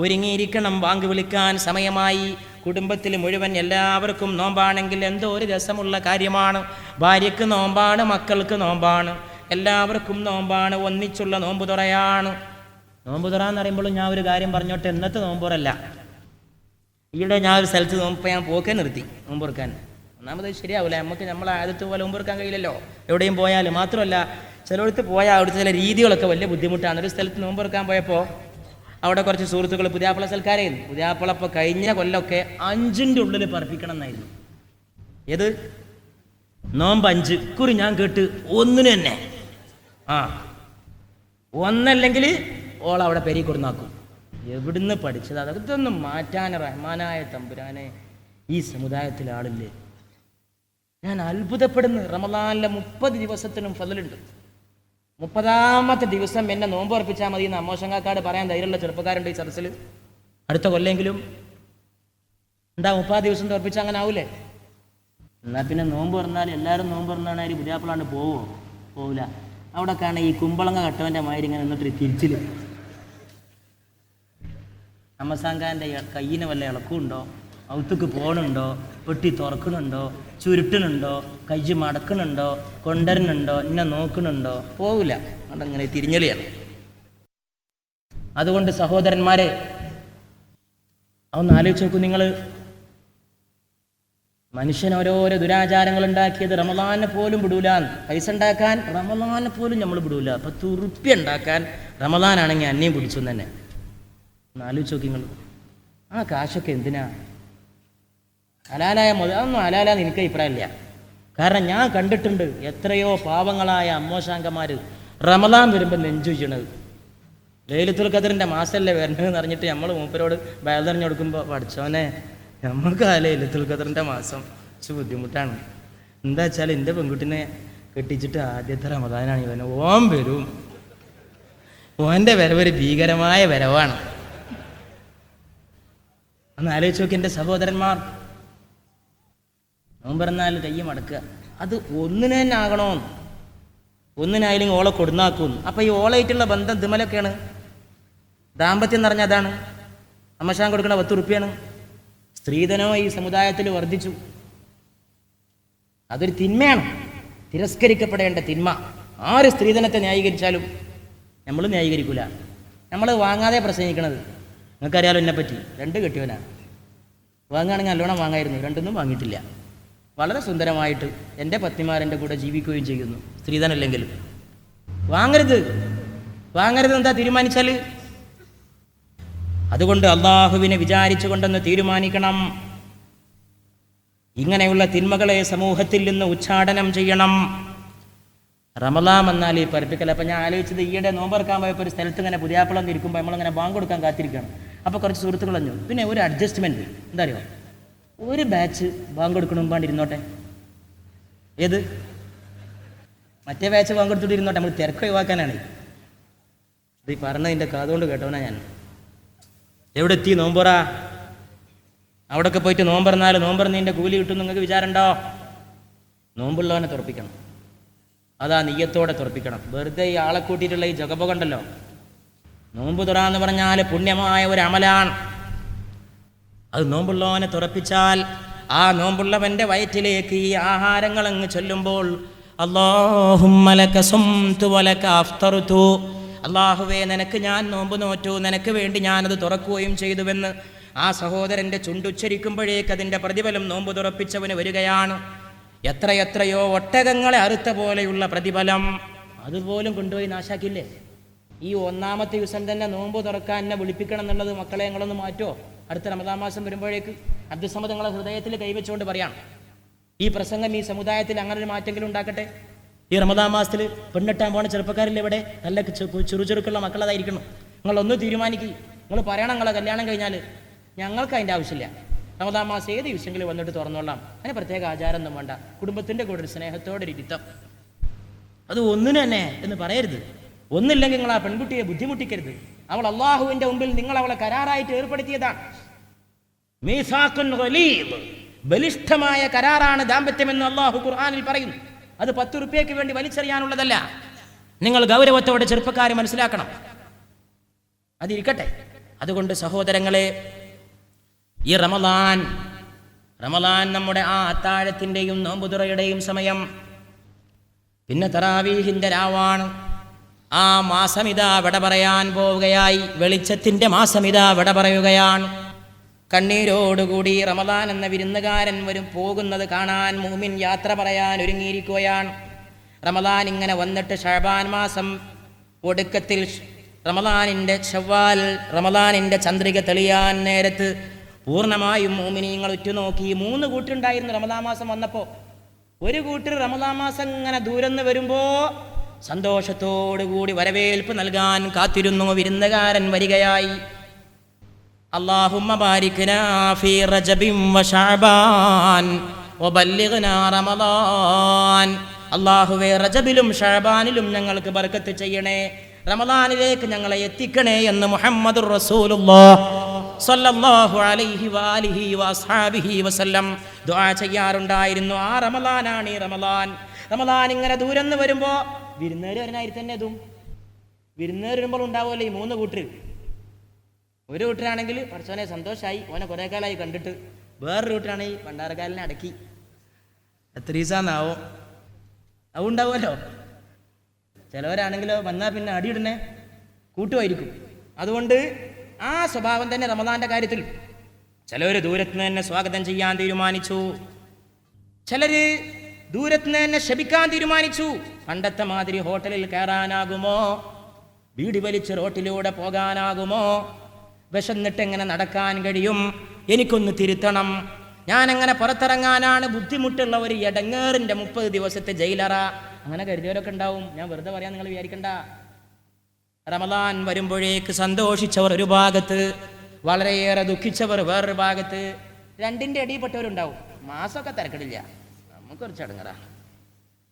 ഒരുങ്ങിയിരിക്കണം, ബാങ്ക് വിളിക്കാൻ സമയമായി. കുടുംബത്തിൽ മുഴുവൻ എല്ലാവർക്കും നോമ്പാണെങ്കിൽ എന്തോ ഒരു രസമുള്ള കാര്യമാണ്. ഭാര്യയ്ക്ക് നോമ്പാണ്, മക്കൾക്ക് നോമ്പാണ്, എല്ലാവർക്കും നോമ്പാണ്, ഒന്നിച്ചുള്ള നോമ്പ് തുറയാണ്. നോമ്പ് തുറ എന്ന് പറയുമ്പോഴും ഞാൻ ഒരു കാര്യം പറഞ്ഞോട്ടെ, എന്നത്തെ നോമ്പുറല്ല. ഈയിടെ ഞാൻ ഒരു സ്ഥലത്ത് നോമ്പ് ഞാൻ പോക്കെ നിർത്തി നോമ്പ് തുറക്കാൻ. ഒന്നാമത് ശരിയാവില്ല, നമുക്ക് നമ്മളെ ആദ്യത്തെ പോലെ നോമ്പ് തുറക്കാൻ കഴിയില്ലല്ലോ എവിടെയും പോയാൽ. മാത്രമല്ല ചിലയിടത്ത് പോയാൽ അവിടുത്തെ ചില രീതികളൊക്കെ വലിയ ബുദ്ധിമുട്ടാണ്. ഒരു സ്ഥലത്ത് നോമ്പ് തുറക്കാൻ പോയപ്പോൾ അവിടെ കുറച്ച് സുഹൃത്തുക്കൾ പുതിയാപ്പിള സൽക്കാരായിരുന്നു. പുതിയാപ്പിളപ്പോൾ കഴിഞ്ഞ കൊല്ലമൊക്കെ 5ൻ്റെ ഉള്ളിൽ പറപ്പിക്കണം എന്നായിരുന്നു. ഏത് നോമ്പ് 5 കുറി ഞാൻ കേട്ട് 1 തന്നെ. ഒന്നല്ലെങ്കിൽ ഓളവിടെ പെരി കൊടുന്നാക്കും. എവിടുന്ന് പഠിച്ചത്? അതൊന്നും മാറ്റാൻ റഹ്മാനായ തമ്പുരാനെ ഈ സമുദായത്തിലെ ആളില്ലേ. ഞാൻ അത്ഭുതപ്പെടുന്നു. റമളാനിലെ 30 ദിവസത്തിനും ഫضലുണ്ട്. 30ാമത്തെ ദിവസം എന്നെ നോമ്പ് ഉറപ്പിച്ചാൽ മതി എന്ന് അമ്മോശങ്കാക്കാട് പറയാൻ ധൈര്യമുള്ള ചെറുപ്പക്കാരുണ്ട് ഈ സദസ്സിൽ. അടുത്ത കൊല്ലെങ്കിലും എന്താ 30 ദിവസം തോർപ്പിച്ചാൽ അങ്ങനെ ആവൂലേ? എന്നാൽ പിന്നെ നോമ്പ് പറഞ്ഞാൽ എല്ലാവരും നോമ്പ് പറഞ്ഞാൽ ഒരു പുതിയാപ്പിളാണ്ട് പോവില്ല. അവിടെ കാണാൻ ഈ കുമ്പളങ്ങ കട്ടവൻ്റെ മാതിരി ഇങ്ങനെ നിന്നിട്ട് തിരിച്ചിൽ. അമ്മസാങ്കാൻ്റെ കയ്യിന് വല്ല ഇളക്കുണ്ടോ, ഔത്തുക്ക് പോകണുണ്ടോ, പെട്ടി തുറക്കണുണ്ടോ, ചുരുട്ടണുണ്ടോ, കയ്യ് മടക്കണുണ്ടോ, കൊണ്ടരനുണ്ടോ, എന്നെ നോക്കണുണ്ടോ? പോവില്ല. അതങ്ങനെ തിരിഞ്ഞളിയാണ്. അതുകൊണ്ട് സഹോദരന്മാരെ, അതൊന്ന് ആലോചിച്ച് നോക്കൂ നിങ്ങൾ. മനുഷ്യൻ ഓരോരോ ദുരാചാരങ്ങൾ ഉണ്ടാക്കിയത് റമളാനെ പോലും വിടൂല. പൈസ ഉണ്ടാക്കാൻ റമളാനെ പോലും നമ്മൾ വിടൂല. 10 ഉറുപ്യ ഉണ്ടാക്കാൻ റമളാനാണെങ്കിൽ അന്നയും പിടിച്ചു തന്നെ. ഒന്ന് ആലോചിച്ച് നോക്കി നിങ്ങൾ. ആ കാശൊക്കെ എന്തിനാ? ഹലാലായ അതൊന്നും ഹലാലാന്ന് എനിക്ക് അഭിപ്രായമില്ല. കാരണം ഞാൻ കണ്ടിട്ടുണ്ട് എത്രയോ പാവങ്ങളായ അമ്മോശാങ്കന്മാർ റമളാൻ വരുമ്പോൾ നെഞ്ചുചണത്. ലൈലത്തുൽ ഖദറിൻ്റെ മാസമല്ലേ വരണമെന്ന് അറിഞ്ഞിട്ട് നമ്മൾ മൂപ്പരോട് ബയലെറിഞ്ഞു കൊടുക്കുമ്പോൾ, പഠിച്ചോനെ നമുക്ക് ആ ലൈലത്തുൽ ഖദറിൻ്റെ മാസം കുറച്ച് ബുദ്ധിമുട്ടാണ്. എന്താ വെച്ചാൽ എൻ്റെ പെൺകുട്ടിനെ കെട്ടിച്ചിട്ട് ആദ്യത്തെ റമളാനാണ് ഇവന്. ഓൻ വരും, ഓൻ്റെ വരവൊരു ഭീകരമായ വരവാണ്. ഒന്ന് ആലോചിച്ച് നോക്കി എൻ്റെ സഹോദരന്മാർ. നോമ്പറന്നാൽ കയ്യ മടക്കുക. അത് ഒന്നിന് തന്നെ ആകണമെന്ന്. ഒന്നിനായാലും ഓളെ കൊടുന്നാക്കും. അപ്പം ഈ ഓളായിട്ടുള്ള ബന്ധം തിമലൊക്കെയാണ്. ദാമ്പത്യം എന്ന് പറഞ്ഞാൽ അതാണ്. അമ്മശാൻ കൊടുക്കണ 10 ഉറുപ്പ്യാണ്. സ്ത്രീധനോ ഈ സമുദായത്തിൽ വർദ്ധിച്ചു. അതൊരു തിന്മയാണ്, തിരസ്കരിക്കപ്പെടേണ്ട തിന്മ. ആര് സ്ത്രീധനത്തെ ന്യായീകരിച്ചാലും നമ്മൾ ന്യായീകരിക്കില്ല. നമ്മൾ വാങ്ങാതെ പ്രസംഗിക്കണത്. നിങ്ങൾക്കറിയാലോ എന്നെപ്പറ്റി. 2 കെട്ടിയവനാണ്. വാങ്ങുകയാണെങ്കിൽ നല്ലോണം വാങ്ങായിരുന്നു. 2 വാങ്ങിയിട്ടില്ല. വളരെ സുന്ദരമായിട്ട് എൻ്റെ പത്നിമാരെൻ്റെ കൂടെ ജീവിക്കുകയും ചെയ്യുന്നു. സ്ത്രീധനല്ലെങ്കിലും വാങ്ങരുത് എന്താ തീരുമാനിച്ചാൽ. അതുകൊണ്ട് അള്ളാഹുവിനെ വിചാരിച്ചു കൊണ്ടെന്ന് തീരുമാനിക്കണം. ഇങ്ങനെയുള്ള തിന്മകളെ സമൂഹത്തിൽ നിന്ന് ഉച്ചാടനം ചെയ്യണം. റമളാൻ എന്നാൽ ഈ പഠിപ്പിക്കൽ. അപ്പം ഞാൻ ആലോചിച്ചത്, ഈയിടെ നോമ്പറക്കാൻ പോയപ്പോൾ ഒരു സ്ഥലത്ത് ഇങ്ങനെ പുതിയാപ്പിളം ഇരിക്കുമ്പോൾ നമ്മളിങ്ങനെ ബാങ്ക് കൊടുക്കാൻ കാത്തിരിക്കുകയാണ്. അപ്പോൾ കുറച്ച് സുഹൃത്തുക്കൾ പറഞ്ഞു, പിന്നെ ഒരു അഡ്ജസ്റ്റ്മെൻറ്റ് എന്താ അറിയോ, ഒരു ബാച്ച് ബാങ്ക് കൊടുക്കണ മുമ്പാണ്ട് ഇരുന്നോട്ടെ. ഏത് മറ്റേ ബാച്ച് ബാങ്ക് കൊടുത്തിട്ട് ഇരുന്നോട്ടെ, നമ്മൾ തിരക്ക് ഒഴിവാക്കാനാണ്. ഇത് പറഞ്ഞതിൻ്റെ കാതുകൊണ്ട് കേട്ടവനാ ഞാൻ. എവിടെ എത്തി നോമ്പറ? അവിടെയൊക്കെ പോയിട്ട് നോമ്പറന്നാൽ നോമ്പറന്നതിൻ്റെ കൂലി കിട്ടും നിങ്ങൾക്ക് വിചാരമുണ്ടോ? നോമ്പുള്ളവനെ തുറപ്പിക്കണം. അതാ നെയ്യത്തോടെ തുറപ്പിക്കണം. വെറുതെ ഈ ആളെ കൂട്ടിയിട്ടുള്ള ഈ ജഗപകണ്ടല്ലോ. നോമ്പ് തുറ എന്ന് പറഞ്ഞാൽ പുണ്യമായ ഒരു അമലാണ്. അത് നോമ്പുള്ളവനെ തുറപ്പിച്ചാൽ ആ നോമ്പുള്ളവൻ്റെ വയറ്റിലേക്ക് ഈ ആഹാരങ്ങൾ അങ്ങ് ചൊല്ലുമ്പോൾ, അല്ലാഹുമ്മ ലക സുംതു വലക അഫ്തർതു, അല്ലാഹുവേ നിനക്ക് ഞാൻ നോമ്പ് നോറ്റു, നിനക്ക് വേണ്ടി ഞാനത് തുറക്കുകയും ചെയ്തുവെന്ന് ആ സഹോദരൻ്റെ ചുണ്ടുച്ചരിക്കുമ്പോഴേക്ക് അതിൻ്റെ പ്രതിഫലം നോമ്പ് തുറപ്പിച്ചവന് വരികയാണ്. എത്രയെത്രയോ ഒട്ടകങ്ങളെ അറുത്ത പോലെയുള്ള പ്രതിഫലം. അതുപോലും കൊണ്ടുപോയി നാശാക്കില്ലേ? ഈ 1ാമത്തെ ദിവസം തന്നെ നോമ്പ് തുറക്കാൻ എന്നെ വിളിപ്പിക്കണം എന്നുള്ളത് മക്കളെ ഞങ്ങളൊന്ന് മാറ്റുമോ? അടുത്ത റമദാൻ മാസം വരുമ്പോഴേക്ക് അബ്ദുസ്സമദ് നിങ്ങളെ ഹൃദയത്തിൽ കൈവച്ചുകൊണ്ട് പറയാം, ഈ പ്രസംഗം ഈ സമുദായത്തിൽ അങ്ങനെ ഒരു മാറ്റെങ്കിലും ഉണ്ടാക്കട്ടെ. ഈ റമദാൻ മാസത്തിൽ പെണ്ണെട്ടാൻ പോണ ചെറുപ്പക്കാരില്ല ഇവിടെ നല്ല ചെറുചെറുക്കുള്ള മക്കളതായിരിക്കണം. നിങ്ങളൊന്ന് തീരുമാനിക്കുക. നിങ്ങൾ പറയണം നിങ്ങളെ കല്യാണം കഴിഞ്ഞാൽ. ഞങ്ങൾക്ക് അതിൻ്റെ ആവശ്യമില്ല. റമദാൻ മാസം ഏത് ദിവസമെങ്കിലും വന്നിട്ട് തുറന്നോളാം. അതിന് പ്രത്യേക ആചാരമൊന്നും വേണ്ട. കുടുംബത്തിൻ്റെ കൂടെ ഒരു സ്നേഹത്തോടെ ഇരുത്തം. അത് ഒന്നിനു തന്നെ എന്ന് പറയരുത്. ഒന്നില്ലെങ്കിൽ നിങ്ങൾ ആ പെൺകുട്ടിയെ ബുദ്ധിമുട്ടിക്കരുത്. അവൾ അള്ളാഹുവിൻ്റെ മുമ്പിൽ നിങ്ങൾ അവളെ കരാറായിട്ട് ഏർപ്പെടുത്തിയതാണ്. മീസാഖുൻ ഗലീദ്, ബലിഷ്ഠമായ കരാറാണ് ദാമ്പത്യമെന്ന് അള്ളാഹു ഖുർആനിൽ പറയുന്നു. അത് 10 റുപ്യയ്ക്ക് വേണ്ടി വലിച്ചെറിയാനുള്ളതല്ല. നിങ്ങൾ ഗൗരവത്തോടെ ചെറുപ്പക്കാർ മനസ്സിലാക്കണം. അതിരിക്കട്ടെ. അതുകൊണ്ട് സഹോദരങ്ങളെ, ഈ റമദാൻ നമ്മുടെ ആ അത്താഴത്തിൻ്റെയും നോമ്പുതുറയുടെയും സമയം. പിന്നെ തറാവീഹിൻ്റെ രാവാണ്. ആ മാസമിതാ വിട പറയാൻ പോവുകയായി. വെളിച്ചത്തിൻ്റെ മാസമിതാ വിട പറയുകയാണ്. കണ്ണീരോടുകൂടി റമദാൻ എന്ന വിരുന്നുകാരൻ പോകുന്നത് കാണാൻ മുഅ്മിൻ യാത്ര പറയാൻ ഒരുങ്ങിയിരിക്കുകയാണ്. റമദാൻ ഇങ്ങനെ വന്നിട്ട് ശഅബാൻ മാസം ഒടുക്കത്തിൽ റമദാനിൻ്റെ ശവ്വാൽ, റമദാനിൻ്റെ ചന്ദ്രിക തെളിയാൻ നേരത്ത് പൂർണ്ണമായും മുഅ്മിനീങ്ങൾ ഉറ്റുനോക്കി. 3 കൂട്ടരുണ്ടായിരുന്നു റമദാൻ മാസം വന്നപ്പോൾ. ഒരു കൂട്ടർ റമദാൻ മാസം ഇങ്ങനെ ദൂരന്ന് വരുമ്പോൾ സന്തോഷത്തോടുകൂടി വരവേൽപ്പ് നൽകാൻ കാത്തിരുന്നു. വിരുന്നുകാരൻ വരികയായി. അല്ലാഹുമ്മ ബാരിക്നാ ഫീ റജബിൻ വശഅബാൻ വബല്ലിഗ്നാ റമദാൻ. അല്ലാഹുവേ, റജബിലും ശഅബാനിലും ഞങ്ങൾക്ക് ബർക്കത്ത് ചെയ്യണേ, റമദാനിലേക്ക് ഞങ്ങളെ എത്തിക്കണേ എന്ന് മുഹമ്മദുർ റസൂലുള്ളാഹ് സ്വല്ലല്ലാഹു അലൈഹി വആലിഹി വഅസ്ഹാബിഹി വസല്ലം ദുആ ചെയ്യാറുണ്ടായിരുന്നു. ആ റമദാനാണ് ഈ റമദാൻ. റമദാൻ ഇങ്ങനെ ദൂരന്ന് വരുമ്പോൾ വിരുന്നേര് വരാനായി തന്നെ ഇതും. വിരുന്നേര് വരുമ്പോൾ ഉണ്ടാവുമല്ലോ ഈ 3 കൂട്ടർ. ഒരു കൂട്ടരാണെങ്കിൽ പഠിച്ചവനെ സന്തോഷമായി, ഓനെ കുറേ കാലമായി കണ്ടിട്ട്. വേറൊരു കൂട്ടരാണെങ്കിൽ പണ്ടാരക്കാലിനെ അടക്കി. എത്ര ദിവസമാവും അതുണ്ടാവുമല്ലോ. ചിലവരാണെങ്കിലോ വന്നാൽ പിന്നെ അടിയിടണേ കൂട്ടുമായിരിക്കും. അതുകൊണ്ട് ആ സ്വഭാവം തന്നെ റമദാന്റെ കാര്യത്തിൽ. ചിലർ ദൂരത്തുനിന്ന് തന്നെ സ്വാഗതം ചെയ്യാൻ തീരുമാനിച്ചു. ചിലർ ദൂരത്തുനിന്ന് തന്നെ ശപിക്കാൻ തീരുമാനിച്ചു. പണ്ടത്തെ മാതിരി ഹോട്ടലിൽ കയറാനാകുമോ? ബീഡി വലിച്ച് റോട്ടിലൂടെ പോകാനാകുമോ? വിശന്നിട്ട് എങ്ങനെ നടക്കാൻ കഴിയും? എനിക്കൊന്ന് തിരുത്തണം. ഞാനെങ്ങനെ പുറത്തിറങ്ങാനാണ്? ബുദ്ധിമുട്ടുള്ള ഒരു എടങ്ങേറിൻ്റെ 30 ദിവസത്തെ ജയിലറ. അങ്ങനെ കരുതിയവരൊക്കെ ഉണ്ടാവും. ഞാൻ വെറുതെ പറയാൻ നിങ്ങൾ വിചാരിക്കണ്ട. റമദാൻ വരുമ്പോഴേക്ക് സന്തോഷിച്ചവർ ഒരു ഭാഗത്ത്, വളരെയേറെ ദുഃഖിച്ചവർ വേറൊരു ഭാഗത്ത്. രണ്ടിൻ്റെ അടിയിൽപ്പെട്ടവരുണ്ടാവും. മാസമൊക്കെ തിരക്കിടില്ല, നമുക്കൊരു ചടങ്ങറാ.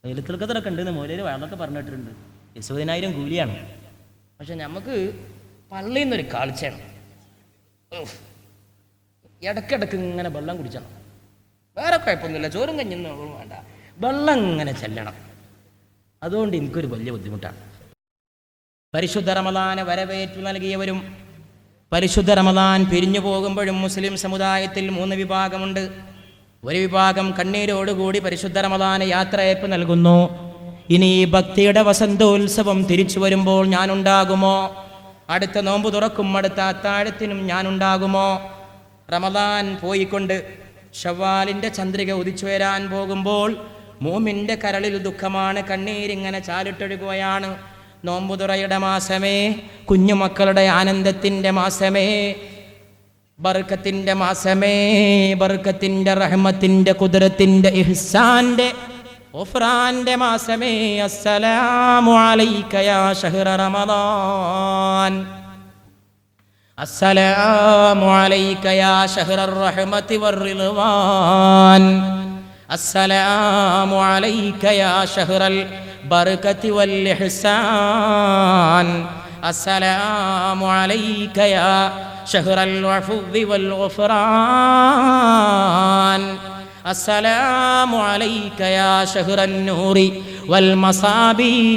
വെയിലത്തിൽക്കത്തിലൊക്കെ ഉണ്ടെന്ന് മോലേര് വേണമെന്നൊക്കെ പറഞ്ഞിട്ടുണ്ട്. 20,000 കൂലിയാണ്. പക്ഷെ നമുക്ക് പള്ളിയിൽ നിന്നൊരു കാഴ്ചയാണ്. ഇടയ്ക്കിടയ്ക്ക് ഇങ്ങനെ വെള്ളം കുടിച്ചണം. വേറെ കുഴപ്പമൊന്നുമില്ല, ചോറും കഞ്ഞൊന്നും വേണ്ട, വെള്ളം ഇങ്ങനെ ചെല്ലണം. അതുകൊണ്ട് എനിക്കൊരു വലിയ ബുദ്ധിമുട്ടാണ്. പരിശുദ്ധ റമദാനെ വരവേറ്റു നൽകിയവരും പരിശുദ്ധ റമദാൻ പിരിഞ്ഞു പോകുമ്പോഴും മുസ്ലിം സമുദായത്തിൽ 3 വിഭാഗമുണ്ട്. ഒരു വിഭാഗം കണ്ണീരോടുകൂടി പരിശുദ്ധ റമദാന് യാത്രയയപ്പ് നൽകുന്നു. ഇനി ഈ ഭക്തിയുടെ വസന്തോത്സവം തിരിച്ചു വരുമ്പോൾ ഞാനുണ്ടാകുമോ? അടുത്ത നോമ്പ് തുറക്കും അടുത്ത അത്താഴത്തിനും ഞാനുണ്ടാകുമോ? റമദാൻ പോയിക്കൊണ്ട് ശവ്വാലിൻ്റെ ചന്ദ്രിക ഉദിച്ചു വരാൻ പോകുമ്പോൾ മൂമിൻ്റെ കരളിൽ ദുഃഖമാണ്, കണ്ണീരിങ്ങനെ ചാലിട്ടൊഴുകുകയാണ്. നോമ്പുതുറയുടെ മാസമേ, കുഞ്ഞുമക്കളുടെ ആനന്ദത്തിൻ്റെ മാസമേ, ബർക്കത്തിൻ്റെ മാസമേ, ബർക്കത്തിൻ്റെ റഹ്മത്തിൻ്റെ ഖുദ്റത്തിൻ്റെ ഇഹ്സാൻ്റെ ഗുഫ്റാന്റെ മാസമേ. അസ്സലാമു അലൈക യാ ശഹ്റ റമദാൻ, അസ്സലാമു അലൈക യാ ശഹ്റർ റഹ്മതി വർ-റിദ്വാൻ, അസ്സലാമു അലൈക യാ ശഹ്റൽ ബർക്കതി വൽ ഇഹ്സാൻ, അസ്സലാമു അലൈക യാ ശഹ്റൽ അഫ്വി വൽ ഗുഫ്റാൻ, അസ്സലാമു അലൈക യാ ശഹ്റൻ നൂറി വൽ മസാബീഹ്,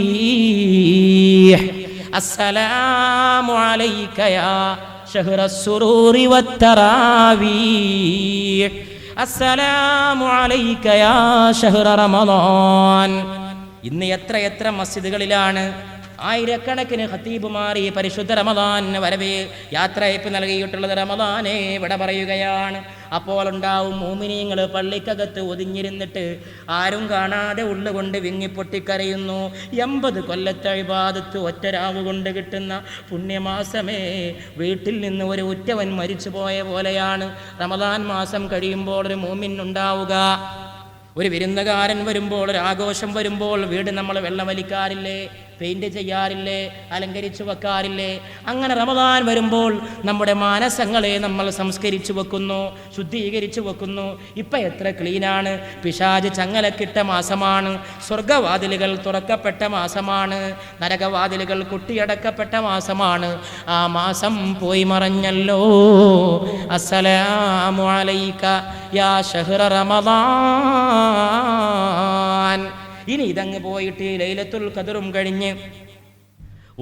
അസ്സലാമു അലൈക യാ ശഹ്റസ് സുറൂരി വത്തറാവീഹ്, അസ്സലാമു അലൈക യാ ശഹ്റ റമദാൻ. ഇന്ന് എത്ര മസ്ജിദുകളിലാണ് ആയിരക്കണക്കിന് ഖതീബുമാർ ഈ പരിശുദ്ധ റമദാൻ വരവേ യാത്രയയപ്പ് നൽകിയിട്ടുള്ളത്. റമദാനെ വിട പറയുകയാണ്. അപ്പോൾ ഉണ്ടാവും മോമിനീങ്ങൾ പള്ളിക്കകത്ത് ഒതുങ്ങിരുന്നിട്ട് ആരും കാണാതെ ഉള്ളുകൊണ്ട് വിങ്ങിപ്പൊട്ടിക്കരയുന്നു. 80 കൊല്ലത്തെ ഇബാദത്ത് ഒറ്റരാവ് കൊണ്ട് കിട്ടുന്ന പുണ്യമാസമേ, വീട്ടിൽ നിന്ന് ഒരു ഉറ്റവൻ മരിച്ചു പോയ പോലെയാണ് റമദാൻ മാസം കഴിയുമ്പോൾ ഒരു മോമിൻ ഉണ്ടാവുക. ഒരു വിരുന്നുകാരൻ വരുമ്പോൾ, ഒരു ആഘോഷം വരുമ്പോൾ വീട് നമ്മൾ വെള്ളമലിക്കാറില്ലേ? പെയിന്റ് ചെയ്യാറില്ലേ, അലങ്കരിച്ചു വെക്കാറില്ലേ? അങ്ങനെ റമദാൻ വരുമ്പോൾ നമ്മുടെ മാനസങ്ങളെ നമ്മൾ സംസ്കരിച്ചു വെക്കുന്നു, ശുദ്ധീകരിച്ചു വെക്കുന്നു. ഇപ്പം എത്ര ക്ലീനാണ്! പിശാച് ചങ്ങലക്കിട്ട മാസമാണ്, സ്വർഗവാതിലുകൾ തുറക്കപ്പെട്ട മാസമാണ്, നരകവാതിലുകൾ കൊട്ടിയടക്കപ്പെട്ട മാസമാണ്. ആ മാസം പോയി മറഞ്ഞല്ലോ. അസ്സലാമു അലൈക യാ ഷഹ്റ റമദാൻ. ഇനി ഇതങ്ങ് പോയിട്ട് ലൈലത്തുൽ ഖദറും കഴിഞ്ഞ്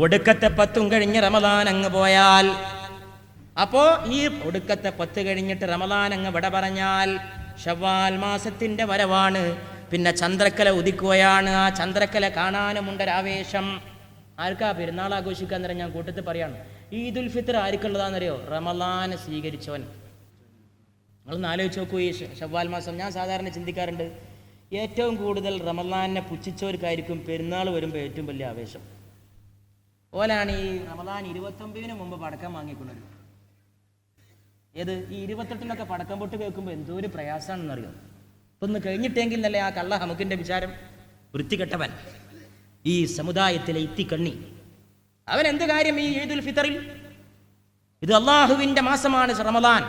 ഒടുക്കത്തെ 10 കഴിഞ്ഞ് റമദാൻ അങ്ങ് പോയാൽ, അപ്പോൾ ഈ ഒടുക്കത്തെ 10 കഴിഞ്ഞിട്ട് റമദാൻ അങ്ങ് വിട പറഞ്ഞാൽ ശവ്വാൽ മാസത്തിൻ്റെ വരവാണ്. പിന്നെ ചന്ദ്രക്കല ഉദിക്കുകയാണ്. ആ ചന്ദ്രക്കല കാണാനുമുണ്ടൊരാവേശം. ആർക്കാ പെരുന്നാൾ ആഘോഷിക്കാൻ നേരം ഞാൻ കൂട്ടത്തിൽ പറയാണ്, ഈദുൽ ഫിത്ർ ആർക്കുള്ളതാണെന്നറിയോ? റമദാൻ സ്വീകരിച്ചവൻ. നിങ്ങളൊന്ന് ആലോചിച്ച് നോക്കൂ. ഈ ശവ്വാൽ മാസം ഞാൻ സാധാരണ ചിന്തിക്കാറുണ്ട്, ഏറ്റവും കൂടുതൽ റമദാനെ പുച്ഛിച്ചവർക്കായിരിക്കും പെരുന്നാൾ വരുമ്പോൾ ഏറ്റവും വലിയ ആവേശം. ഓലാണ് ഈ റമദാൻ 29 മുമ്പ് പടക്കം വാങ്ങിക്കുന്നത്. ഏത് ഈ 28 പടക്കം പൊട്ട് കേൾക്കുമ്പോൾ എന്തോ ഒരു പ്രയാസമാണെന്നറിയോ? ഇപ്പം ഒന്ന് കഴിഞ്ഞിട്ടെങ്കിൽ എന്നല്ലേ ആ കള്ള ഹമുക്കിൻ്റെ വിചാരം. വൃത്തികെട്ടവൻ, ഈ സമുദായത്തിലെ ഇത്തിക്കണ്ണി, അവൻ എന്ത് കാര്യം ഈ ഈദുൽ ഫിത്തറിൽ? ഇത് അള്ളാഹുവിൻ്റെ മാസമാണ് റമദാൻ.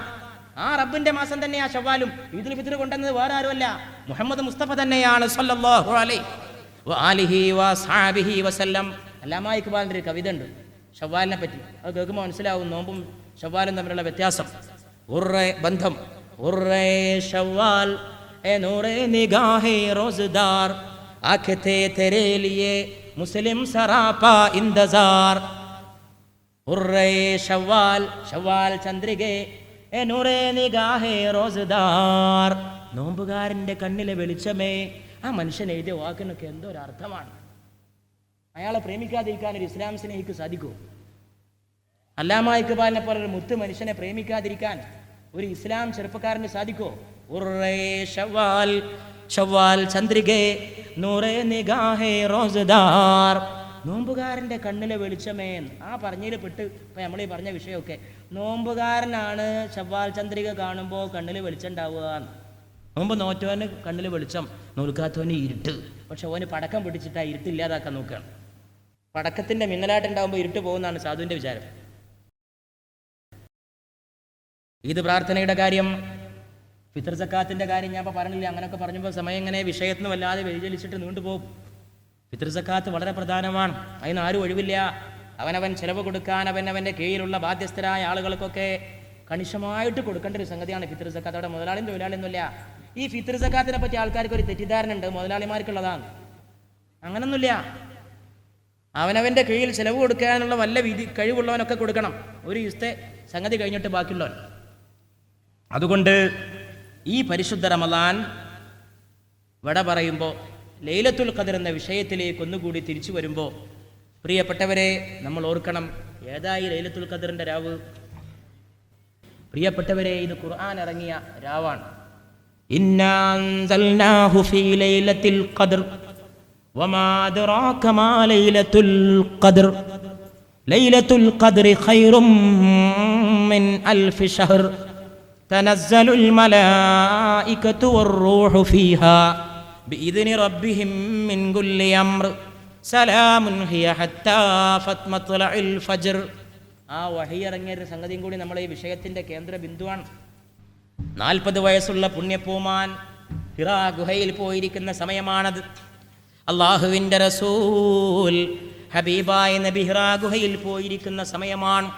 ആ റബ്ബിന്റെ മാസം തന്നെയാ ശവ്വാലും. ഈദുൽ ഫിത്ർ കൊണ്ടുവന്നത് വേറെ ആരുമല്ല, മുഹമ്മദ് മുസ്തഫ തന്നെയാണ് സല്ലല്ലാഹു അലൈഹി വസഹബിഹി വസല്ലം. അല്ലാമ ഇഖ്ബാലിൻ്റെ ഒരു കവിത ഉണ്ട് ശവ്വാലിനെ പറ്റി. അത് കേൾക്കുമ്പോൾ മനസ്സിലാവും നോമ്പും ശവ്വാലും തമ്മിലുള്ള വ്യത്യാസം, ബന്ധം. ശവ്വാൽ A Noore നിഗാഹെ റോസ്ദാർ ആഖത്തെ തെരേ ലിയേ Muslim സറാപാ ഇന്തസാർ. Shawwal, Shawwal ചന്ദ്രികെ A നൂറെ നിഗാഹെ റോസ്ദാർ. നോമ്പുകാരൻ്റെ കണ്ണിലെ വെളിച്ചമേ. ആ മനുഷ്യൻ എഴുതിയ വാക്കിനൊക്കെ എന്തോ ഒരു അർത്ഥമാണ്. അയാളെ പ്രേമിക്കാതിരിക്കാൻ ഒരു ഇസ്ലാം സ്നേഹിക്ക് സാധിക്കുമോ? അല്ലാമ ഇഖ്ബാലിനെ പോലെ ഒരു മുത്ത് മനുഷ്യനെ പ്രേമിക്കാതിരിക്കാൻ ഒരു ഇസ്ലാം ചെറുപ്പക്കാരന് സാധിക്കുമോ? ശവ്വാൽ, ശവ്വാൽ ചന്ദ്രികെ നൂറെ നിഗാഹെ റോസ്ദാർ. നോമ്പുകാരൻ്റെ കണ്ണിലെ വെളിച്ചമേ. ആ പറഞ്ഞതിൽ പെട്ട് ഇപ്പം നമ്മൾ ഈ പറഞ്ഞ വിഷയമൊക്കെ, നോമ്പുകാരനാണ് ശവ്വാൽ ചന്ദ്രിക കാണുമ്പോൾ കണ്ണിൽ വെളിച്ചം ഉണ്ടാവുക. നോമ്പ് നോറ്റവന് കണ്ണിൽ വെളിച്ചം, നോൽക്കാത്തവന് ഇരുട്ട്. പക്ഷെ ഓന് പടക്കം പിടിച്ചിട്ട് ആ ഇരുട്ട് ഇല്ലാതാക്കാൻ നോക്കുകയാണ്. പടക്കത്തിൻ്റെ മിന്നലായിട്ടുണ്ടാകുമ്പോൾ ഇരുട്ട് പോകുന്നതാണ് സാധുവിൻ്റെ വിചാരം. ഈദ് പ്രാർത്ഥനയുടെ കാര്യം, ഫിത്ർ സക്കാത്തിൻ്റെ കാര്യം ഞാൻ ഇപ്പോൾ പറഞ്ഞില്ല. അങ്ങനെയൊക്കെ പറഞ്ഞപ്പോൾ സമയം ഇങ്ങനെ വിഷയത്തിന് വല്ലാതെ വ്യതിചലിച്ചിട്ട് നീണ്ടുപോകും. ഫിത്ർ സക്കാത്ത് വളരെ പ്രധാനമാണ്. അതിന് ആരും ഒഴിവില്ല. അവനവൻ ചെലവ് കൊടുക്കാൻ അവനവൻ്റെ കീഴിലുള്ള ബാധ്യസ്ഥരായ ആളുകൾക്കൊക്കെ കണിശമായിട്ട് കൊടുക്കേണ്ട ഒരു സംഗതിയാണ് ഫിത്ർ സക്കാത്ത്. അവിടെ മുതലാളിയും തൊഴിലാളിയൊന്നുമില്ല. ഈ ഫിത്ർ സക്കാത്തിനെ പറ്റി ആൾക്കാർക്ക് ഒരു തെറ്റിദ്ധാരണ ഉണ്ട്, മുതലാളിമാർക്കുള്ളതാണ്. അങ്ങനൊന്നുമില്ല. അവനവൻ്റെ കീഴിൽ ചെലവ് കൊടുക്കാനുള്ള വല്ല കഴിവുള്ളവനൊക്കെ കൊടുക്കണം. ഒരു ദിവസത്തെ സംഗതി കഴിഞ്ഞിട്ട് ബാക്കിയുള്ളവൻ. അതുകൊണ്ട് ഈ പരിശുദ്ധ റമദാൻ വിട പറയുമ്പോൾ ലൈലത്തുൽ ഖദർ എന്ന വിഷയത്തിലേക്ക് ഒന്നുകൂടി തിരിച്ചു വരുമ്പോൾ, പ്രിയപ്പെട്ടവരെ, നമ്മൾ ഓർക്കണം ഏതായി ലൈലത്തുൽ ഖദറിൻ്റെ രാവ്. പ്രിയപ്പെട്ടവരെ, ഇത് ഖുർആൻ ഇറങ്ങിയ രാവാണ്. ഇന്നാ അൻസൽനാഹു ഫീ ലൈലത്തിൽ ഖദർ വമാ അദ്റാക മാ ലൈലത്തുൽ ഖദർ ലൈലത്തുൽ ഖദ്രി ഖൈറും മിൻ അൽഫി ശഹർ തനസ്സലുൽ മലായികതു വർ-റൂഹു ഫീഹാ ബിഇദ്നി റബ്ബിഹിം മിൻ കുല്ലി അംർ സലാമുൻ ഹിയ ഹത്താ മത്ലഇൽ ഫജ്ർ. ആ വഹി ഇറങ്ങിയ സംഗതിയും കൂടി നമ്മളെ ഈ വിഷയത്തിൻ്റെ കേന്ദ്ര ബിന്ദുവാണ്. 40 വയസ്സുള്ള പുണ്യപൂമാൻ ഹിറാ ഗുഹയിൽ പോയിരിക്കുന്ന സമയമാണത്. അള്ളാഹുവിൻ്റെ റസൂൽ ഹബീബായ നബി ഹിറാ ഗുഹയിൽ പോയിരിക്കുന്ന സമയമാണ്.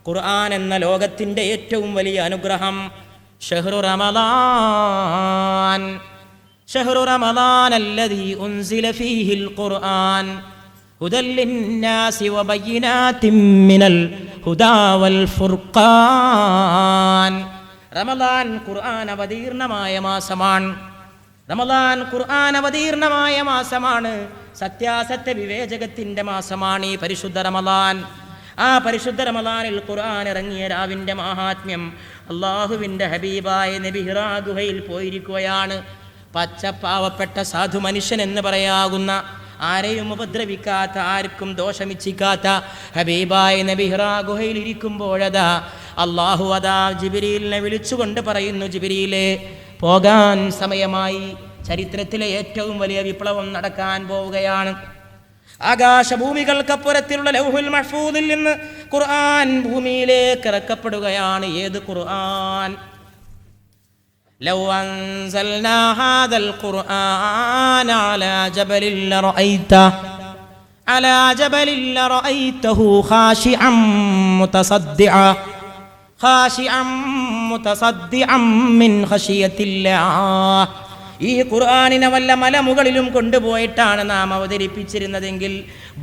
ഖുർആൻ എന്ന ലോകത്തിൻ്റെ ഏറ്റവും വലിയ അനുഗ്രഹം ഷഹ്റു റമദാൻ. ഷഹ്റു റമദാൻ അല്ലദീ ഉൻസില ഫീഹിൽ ഖുർആൻ ഹുദൽ ലിന്നാസി വബയ്യിനാതിൻ മിനൽ ഹുദാ വൽ ഫുർഖാൻ. റമദാൻ ഖുർആൻ അവതീർണമായ മാസമാണ്. റമദാൻ ഖുർആൻ അവതീർണമായ മാസമാണ്. സത്യാസത്യ വിവേചകത്തിൻ്റെ മാസമാണ് ഈ പരിശുദ്ധ റമദാൻ. ആ പരിശുദ്ധ റമദാനിൽ ഖുർആൻ ഇറങ്ങിയ രാവിൻ്റെ മാഹാത്മ്യം അള്ളാഹുവിൻ്റെ ഹബീബായ നബി ഹിറാ ഗുഹയിൽ പോയിരിക്കുകയാണ്. പച്ചപ്പാവപ്പെട്ട സാധു മനുഷ്യൻ എന്ന് പറയാകുന്ന, ആരെയും ഉപദ്രവിക്കാത്ത, ആർക്കും ദോഷമിച്ചിക്കാത്ത ഹബീബായ നബി ഹിറാ ഗുഹയിൽ ഇരിക്കുമ്പോഴതാ അള്ളാഹു അതാ ജിബ്രീലിനെ വിളിച്ചുകൊണ്ട് പറയുന്നു, ജിബ്രീലേ, പോകാൻ സമയമായി. ചരിത്രത്തിലെ ഏറ്റവും വലിയ വിപ്ലവം നടക്കാൻ പോവുകയാണ്. ആകാശഭൂമികൾക്കപ്പുറത്തിലുള്ള ലൗഹുൽ മഹ്ഫൂദിൽ നിന്ന് ഖുർആൻ ഭൂമിയിലേക്ക് ഇറക്കപ്പെടുകയാണ്. ഏത് ഖുർആൻ? ലൗ അൻസൽനാ ഹാദൽ ഖുർആന അലാ ജബലിൻ ലറഅയ്തഹു ഖാശിഅൻ മുതസദ്ദിഅൻ മിൻ ഖശിയത്തില്ലാഹ്. ഈ ഖുർആനിനെ വല്ല മലമുകളിലും കൊണ്ടുപോയിട്ടാണ് നാം അവതരിപ്പിച്ചിരുന്നതെങ്കിൽ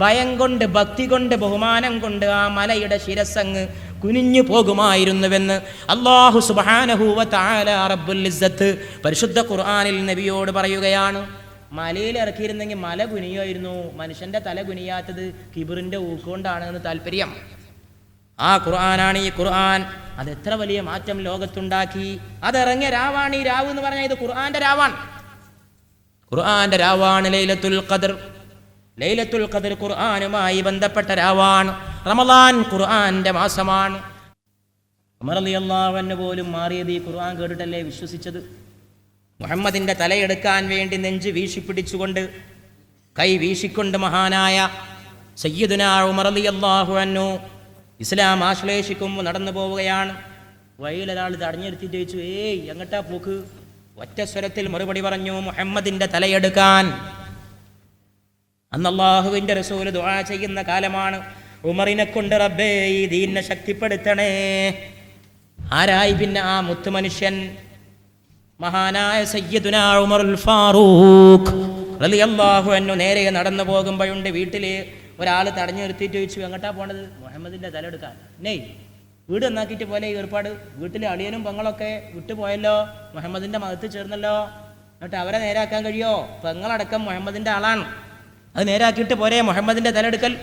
ഭയം കൊണ്ട്, ഭക്തി കൊണ്ട്, ബഹുമാനം കൊണ്ട് ആ മലയുടെ ശിരസ്സങ്ങ് കുനിഞ്ഞു പോകുമായിരുന്നുവെന്ന് അല്ലാഹു സുബ്ഹാനഹു വ തആല റബ്ബുൽ ഇസ്സത്ത് പരിശുദ്ധ ഖുർആനിൽ നബിയോട് പറയുകയാണ്. മലയിൽ ഇറക്കിയിരുന്നെങ്കിൽ മല കുനിയുമായിരുന്നു. മനുഷ്യന്റെ തല കുനിയാത്തത് കിബിറിന്റെ ഊക്കൊണ്ടാണ് എന്ന് താല്പര്യം. ആ ഖുർആനാണ് ഈ ഖുർആൻ. അത് എത്ര വലിയ മാറ്റം ലോകത്തുണ്ടാക്കി. അതിറങ്ങിയ രാവാണ് ഈ രാവ് എന്ന് പറഞ്ഞാൽ ഇത് ഖുർആന്റെ രാവാണ്. ഖുർആന്റെ രാവാണ് ലൈലത്തുൽ ഖദ്ർ. ലൈലത്തുൽ ഖദ്ർ ഖുർആനുമായി ബന്ധപ്പെട്ട രാവാണ്. റമളാൻ ഖുർആന്റെ മാസമാണ്. ഉമർ റളിയല്ലാഹു അൻഹു പോലും മാറിയത് ഈ ഖുർആൻ കേട്ടിട്ടല്ലേ വിശ്വസിച്ചത്. മുഹമ്മദിന്റെ തലയെടുക്കാൻ വേണ്ടി നെഞ്ച് വീശിപ്പിടിച്ചുകൊണ്ട്, കൈ വീശിക്കൊണ്ട് മഹാനായ സയ്യിദുനാ ഉമർ റളിയല്ലാഹു അൻഹു ഇസ്ലാം ആശ്ലേഷിക്കുമ്പോൾ നടന്നു പോവുകയാണ്. വഴിയിലൊരാൾ തടഞ്ഞെടുത്തിട്ട് ചോദിച്ചു, ഏയ് എങ്ങട്ടാ പോക്ക്? ഒറ്റ സ്വരത്തിൽ മറുപടി പറഞ്ഞു, മുഹമ്മദിന്റെ തലയെടുക്കാൻ. അന്ന് അല്ലാഹുവിന്റെ റസൂല് ദുആ ചെയ്യുന്ന കാലമാണ്. ഉമറിനെ കൊണ്ട് റബ്ബേ ഈ ദീനിനെ ശക്തിപ്പെടുത്തണേ. ആരായി പിന്നെ ആ മുത്തുമനുഷ്യൻ? മഹാനായ സയ്യിദുനാ ഉമറുൽ ഫാറൂഖ് റളിയല്ലാഹു അൻഹു നേരെ നടന്നു പോകുമ്പോഴുണ്ട് വീട്ടില് ഒരാൾ തടഞ്ഞു നിർത്തിയിട്ട് ചോദിച്ചു, എങ്ങോട്ടാ പോണത്? മുഹമ്മദിന്റെ തലയെടുക്കാൻ. നെയ് വീട് നന്നാക്കിയിട്ട് പോലെ ഈ ഏർപ്പാട്. വീട്ടിലെ അളിയനും പെങ്ങളൊക്കെ വിട്ടുപോയല്ലോ, മുഹമ്മദിന്റെ മതത്ത് ചേർന്നല്ലോ. എന്നിട്ട് അവരെ നേരാക്കാൻ കഴിയോ? പെങ്ങളടക്കം മുഹമ്മദിന്റെ ആളാണ്. അത് നേരാക്കിയിട്ട് പോരെ മുഹമ്മദിന്റെ തലയെടുക്കൽ?